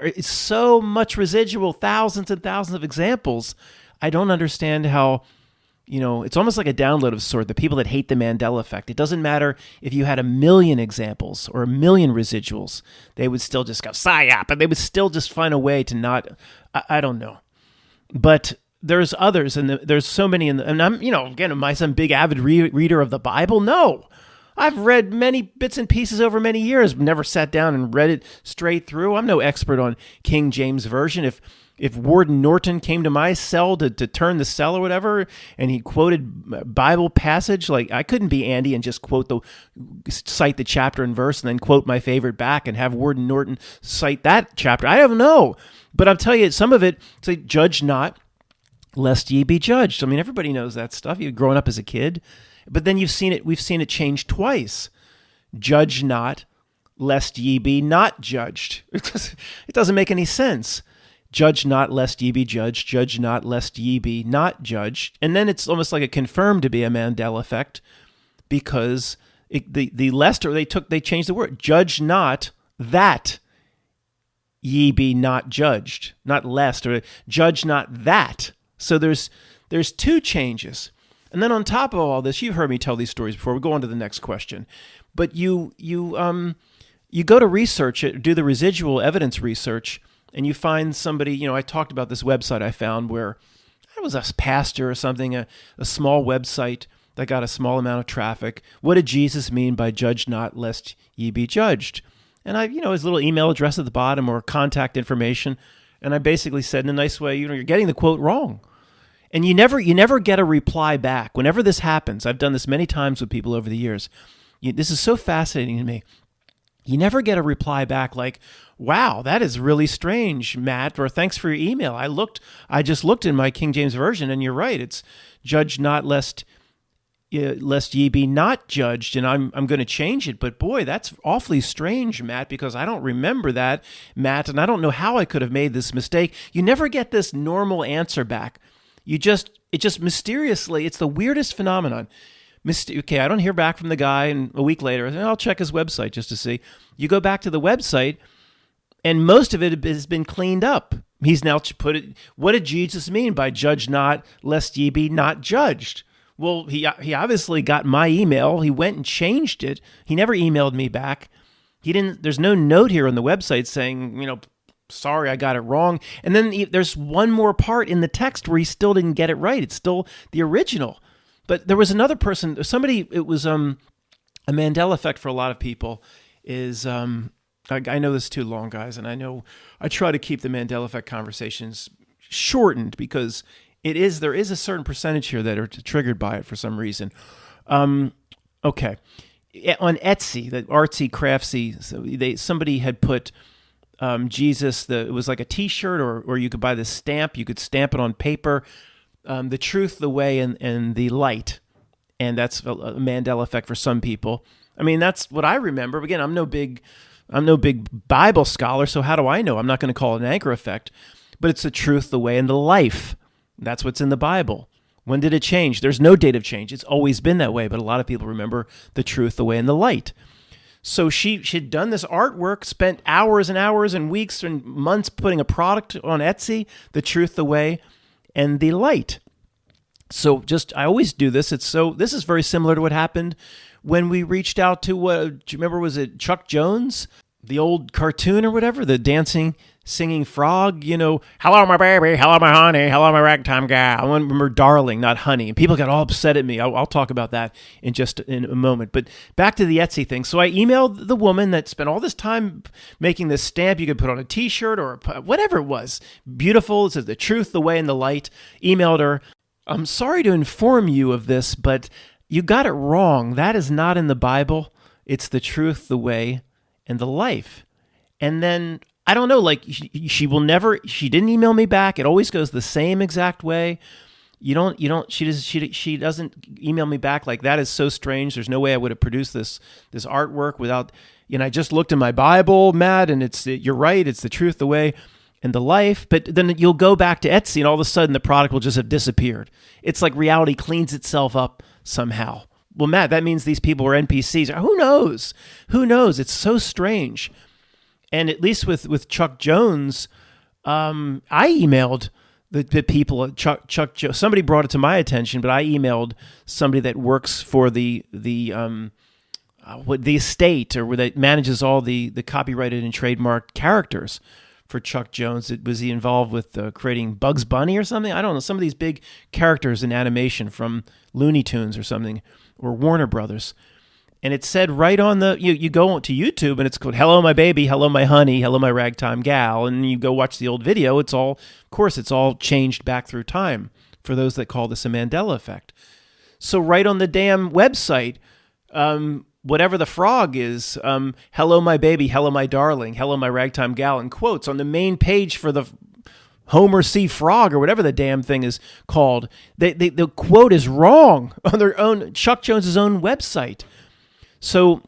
it's so much residual, thousands and thousands of examples. I don't understand how. It's almost like a download of sort. The people that hate the Mandela effect, it doesn't matter if you had 1 million examples or 1 million residuals, they would still just go psyop, and they would still just find a way to not. I don't know, but there's others, and there's so many. And I'm, again, am I some big avid reader of the Bible? No, I've read many bits and pieces over many years. Never sat down and read it straight through. I'm no expert on King James Version. If Warden Norton came to my cell to turn the cell or whatever, and he quoted Bible passage, like I couldn't be Andy and just cite the chapter and verse and then quote my favorite back and have Warden Norton cite that chapter. I don't know. But I'll tell you, some of it, say, judge not, lest ye be judged. I mean, everybody knows that stuff. You've grown up as a kid. But then we've seen it change twice. Judge not, lest ye be not judged. It doesn't make any sense. Judge not, lest ye be judged. Judge not, lest ye be not judged. And then it's almost like it confirmed to be a Mandela effect because the Lester, they changed the word. Judge not that ye be not judged. Not lest, or judge not that. So there's two changes. And then on top of all this, you've heard me tell these stories before. We'll go on to the next question. But you go to research it, do the residual evidence research, and you find somebody, I talked about this website I found where it was a pastor or something, a small website that got a small amount of traffic. What did Jesus mean by judge not lest ye be judged? And his little email address at the bottom or contact information. And I basically said in a nice way, you're getting the quote wrong. And you never get a reply back. Whenever this happens, I've done this many times with people over the years. This is so fascinating to me. You never get a reply back like, wow, that is really strange, Matt, or thanks for your email. I just looked in my King James Version, and you're right. It's judge not lest ye be not judged, and I'm going to change it. But boy, that's awfully strange, Matt, because I don't remember that, Matt, and I don't know how I could have made this mistake. You never get this normal answer back. It just mysteriously, it's the weirdest phenomenon. Okay, I don't hear back from the guy, and a week later, I'll check his website just to see. You go back to the website, and most of it has been cleaned up. He's now put it, what did Jesus mean by judge not, lest ye be not judged? Well, he obviously got my email. He went and changed it. He never emailed me back. There's no note here on the website saying, sorry, I got it wrong. And then there's one more part in the text where he still didn't get it right. It's still the original. But there was another person, it was a Mandela effect for a lot of people is, I know this is too long, guys, and I try to keep the Mandela effect conversations shortened because there is a certain percentage here that are triggered by it for some reason. Okay. On Etsy, the artsy, craftsy, somebody had put Jesus, it was like a t-shirt or you could buy this stamp, you could stamp it on paper, the truth, the way, and the light. And that's a Mandela effect for some people. I mean, that's what I remember. Again, I'm no big Bible scholar, so how do I know? I'm not going to call it an anchor effect. but it's the truth, the way, and the life. That's what's in the Bible. When did it change? There's no date of change. It's always been that way, but a lot of people remember the truth, the way, and the light. So she'd done this artwork, spent hours and hours and weeks and months putting a product on Etsy, the truth, the way, and the light. So I always do this. This is very similar to what happened when we reached out to, do you remember, was it Chuck Jones? The old cartoon or whatever, the dancing, singing frog, hello, my baby, hello, my honey, hello, my ragtime gal. I remember darling, not honey. And people got all upset at me. I'll talk about that in a moment. But back to the Etsy thing. So I emailed the woman that spent all this time making this stamp you could put on a T-shirt or whatever it was. Beautiful. It says the truth, the way, and the light. Emailed her. I'm sorry to inform you of this, but you got it wrong. That is not in the Bible. It's the truth, the way, and the life. And then I don't know, like she didn't email me back. It always goes the same exact way. She doesn't email me back. Like, that is so strange. There's no way I would have produced this artwork without, I just looked in my Bible, Matt, and you're right. It's the truth, the way, and the life. But then you'll go back to Etsy and all of a sudden the product will just have disappeared. It's like reality cleans itself up somehow. Well, Matt, that means these people are NPCs. Who knows? Who knows? It's so strange. And at least with Chuck Jones, I emailed the people at Chuck Jones. Somebody brought it to my attention, but I emailed somebody that works for the estate, or that manages all the copyrighted and trademarked characters for Chuck Jones. Was he involved with creating Bugs Bunny or something? I don't know. Some of these big characters in animation from Looney Tunes or something, or Warner Brothers. And it said right on you go to YouTube and it's called "Hello, my baby, hello, my honey, hello, my ragtime gal." And you go watch the old video. It's all changed back through time for those that call this a Mandela effect. So right on the damn website, whatever the frog is, hello, my baby, hello, my darling, hello, my ragtime gal, in quotes on the main page for the Homer C. Frog or whatever the damn thing is called. The quote is wrong on their own, Chuck Jones's own website. So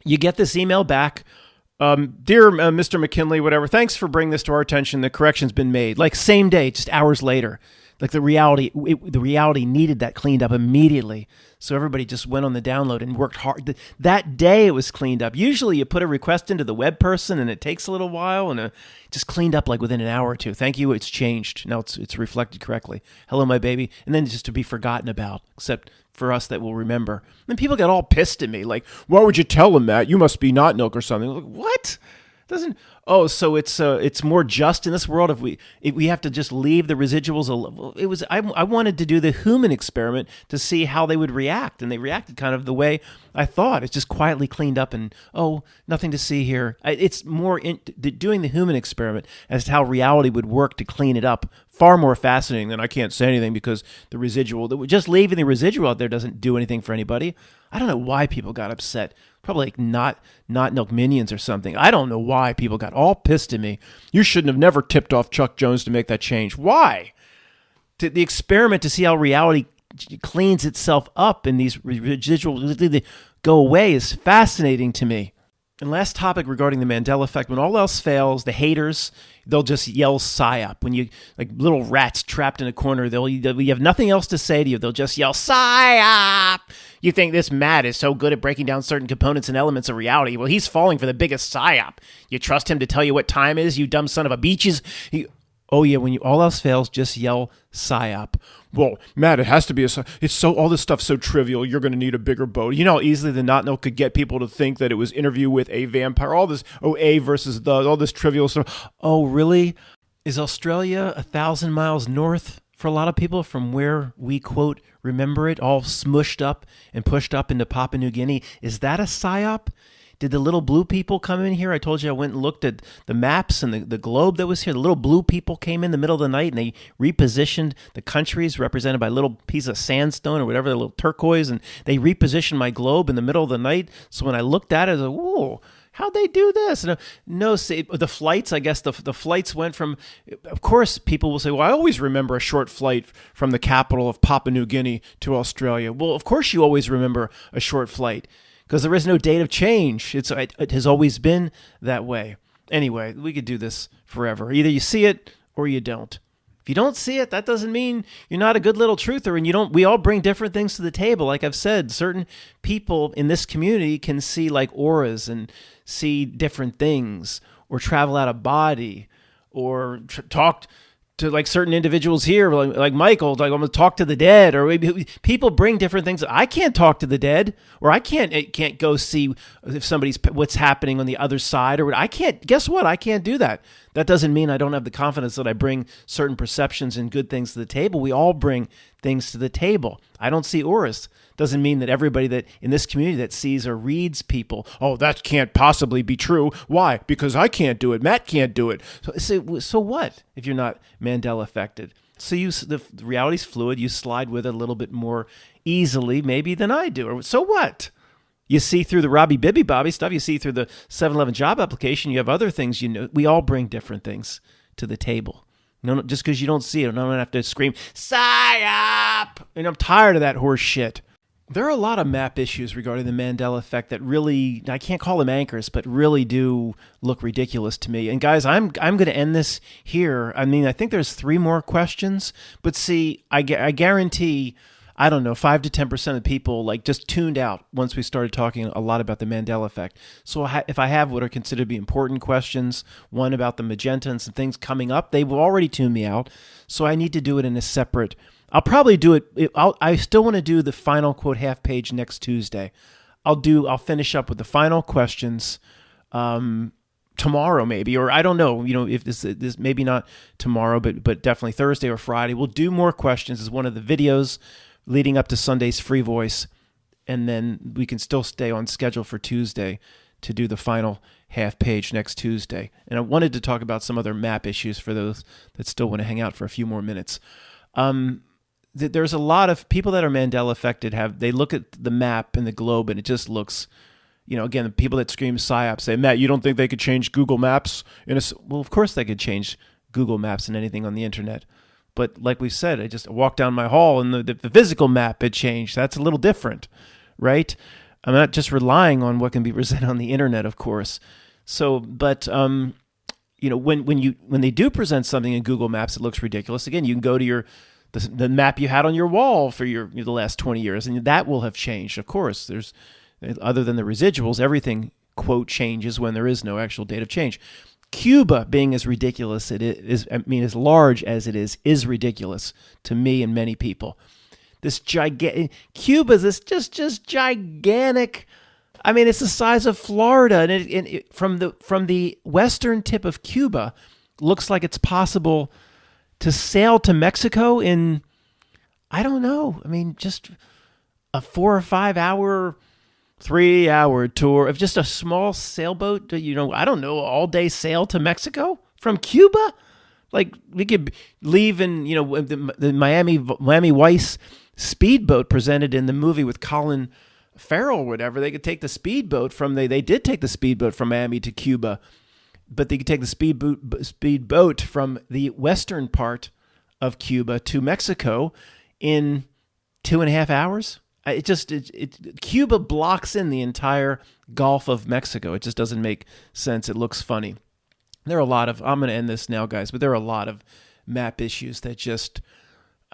you get this email back. Dear Mr. McKinley, whatever, thanks for bringing this to our attention. The correction's been made. Like same day, just hours later. Like the reality needed that cleaned up immediately. So everybody just went on the download and worked hard. That day it was cleaned up. Usually you put a request into the web person and it takes a little while, and it just cleaned up like within an hour or two. Thank you, it's changed. Now it's reflected correctly. Hello, my baby. And then just to be forgotten about, except for us that will remember. And people got all pissed at me, like, why would you tell them that? You must be not milk or something. Like, what? So it's more just in this world if we have to just leave the residuals alone. I wanted to do the human experiment to see how they would react, and they reacted kind of the way I thought. It's just quietly cleaned up and nothing to see here. It's more doing the human experiment as to how reality would work to clean it up. Far more fascinating than I can't say anything because the residual, just leaving the residual out there doesn't do anything for anybody. I don't know why people got upset. Probably like not milk minions or something. I don't know why people got all pissed at me. You shouldn't have never tipped off Chuck Jones to make that change. Why? The experiment to see how reality cleans itself up and these residuals go away is fascinating to me. And last topic regarding the Mandela effect, when all else fails, the haters, they'll just yell psyop. When you, like little rats trapped in a corner, you have nothing else to say to you. They'll just yell psyop. You think this Matt is so good at breaking down certain components and elements of reality. Well, he's falling for the biggest psyop. You trust him to tell you what time it is, you dumb son of a beaches? Oh yeah, when all else fails, just yell psyop. Well, Matt, it has to be all this stuff's so trivial, you're going to need a bigger boat. You know how easily the Not Note could get people to think that it was Interview with a Vampire, all this, A versus the, all this trivial stuff. Oh, really? Is Australia 1,000 miles north for a lot of people from where we, quote, remember it, all smushed up and pushed up into Papua New Guinea? Is that a psyop? Did the little blue people come in here? I told you I went and looked at the maps and the globe that was here. The little blue people came in the middle of the night and they repositioned the countries represented by a little piece of sandstone or whatever, the little turquoise, and they repositioned my globe in the middle of the night. So when I looked at it, I was like, whoa, how'd they do this? No, the flights, I guess the flights went from, of course, people will say, well, I always remember a short flight from the capital of Papua New Guinea to Australia. Well, of course you always remember a short flight, because there is no date of change. It has always been that way. Anyway, we could do this forever. Either you see it or you don't. If you don't see it, that doesn't mean you're not a good little truther, and we all bring different things to the table. Like I've said, certain people in this community can see like auras and see different things, or travel out of body, or talk to like certain individuals here, like Michael, like I'm going to talk to the dead, or people bring different things. I can't talk to the dead, or I can't go see if what's happening on the other side, or I can't, guess what? I can't do that. That doesn't mean I don't have the confidence that I bring certain perceptions and good things to the table. We all bring things to the table. I don't see auras. Doesn't mean that everybody that in this community that sees or reads people, oh, that can't possibly be true. Why? Because I can't do it. Matt can't do it. So what if you're not Mandela affected? So the reality's fluid. You slide with it a little bit more easily maybe than I do. Or so what? You see through the Robbie Bibby Bobby stuff. You see through the 7-Eleven job application. You have other things. We all bring different things to the table. No, just because you don't see it, I don't have to scream, "Psyop!" And I'm tired of that horse shit. There are a lot of map issues regarding the Mandela effect that really, I can't call them anchors, but really do look ridiculous to me. And guys, I'm going to end this here. I mean, I think there's 3 more questions, but see, I guarantee, I don't know, 5 to 10% of people like just tuned out once we started talking a lot about the Mandela effect. So if I have what are considered to be important questions, one about the magenta and some things coming up, they will already tune me out. So I need to do it in a separate. I'll probably do it. I still want to do the final quote half page next Tuesday. I'll finish up with the final questions tomorrow maybe, or I don't know. If this maybe not tomorrow, but definitely Thursday or Friday. We'll do more questions as one of the videos leading up to Sunday's Free Voice, and then we can still stay on schedule for Tuesday to do the final half page next Tuesday. And I wanted to talk about some other map issues for those that still want to hang out for a few more minutes. There's a lot of people that are Mandela affected they look at the map and the globe and it just looks, again, the people that scream PSYOP say, Matt, you don't think they could change Google Maps? Well, of course they could change Google Maps and anything on the internet. But like we said, I just walked down my hall and the physical map had changed. That's a little different, right? I'm not just relying on what can be presented on the internet, of course. So, but when they do present something in Google Maps, it looks ridiculous. Again, you can go to the map you had on your wall for the last 20 years, and that will have changed. Of course, there's other than the residuals, everything quote changes when there is no actual date of change. Cuba being as ridiculous as large as it is ridiculous to me and many people. Cuba's this just gigantic. I mean, it's the size of Florida, and from the western tip of Cuba, looks like it's possible to sail to Mexico in, I don't know. I mean, just a 4 or 5 hour, 3 hour tour of just a small sailboat. I don't know, all day sail to Mexico from Cuba. Like we could leave in, the Miami Vice speedboat presented in the movie with Colin Farrell or whatever. They could take the speedboat they did take the speedboat from Miami to Cuba, but they could take the speedboat from the western part of Cuba to Mexico in 2.5 hours. Cuba blocks in the entire Gulf of Mexico. It just doesn't make sense. It looks funny. I'm going to end this now, guys, but there are a lot of map issues that just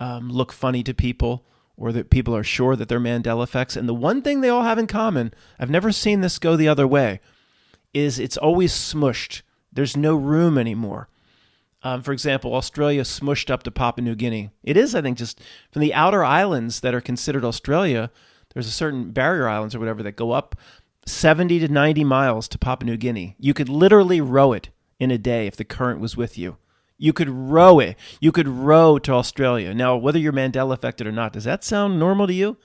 look funny to people, or that people are sure that they're Mandela effects. And the one thing they all have in common, I've never seen this go the other way, is it's always smushed. There's no room anymore. For example, Australia smushed up to Papua New Guinea. It is, I think, just from the outer islands that are considered Australia, there's a certain barrier islands or whatever that go up 70 to 90 miles to Papua New Guinea. You could literally row it in a day if the current was with you. You could row it. You could row to Australia. Now, whether you're Mandela affected or not, does that sound normal to you?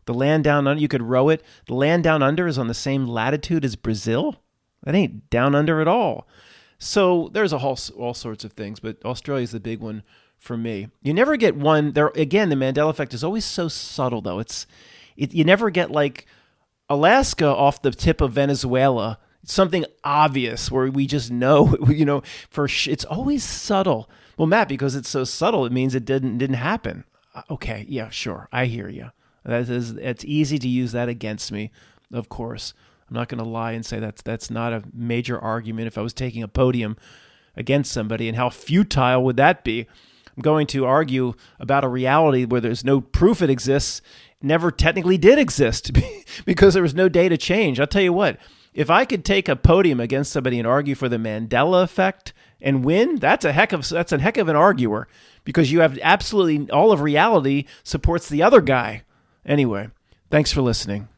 The land down under, you could row it. The land down under is on the same latitude as Brazil. That ain't down under at all. So there's all sorts of things, but Australia's the big one for me. You never get one there. Again, the Mandela effect is always so subtle, though. You never get like Alaska off the tip of Venezuela. Something obvious where we just know, it's always subtle. Well, Matt, because it's so subtle, it means it didn't happen. Okay, yeah, sure, I hear you. It's easy to use that against me, of course. I'm not going to lie and say that's not a major argument. If I was taking a podium against somebody, and how futile would that be? I'm going to argue about a reality where there's no proof it exists, never technically did exist because there was no data change. I'll tell you what, if I could take a podium against somebody and argue for the Mandela effect and win, that's a heck of an arguer, because you have absolutely all of reality supports the other guy. Anyway, thanks for listening.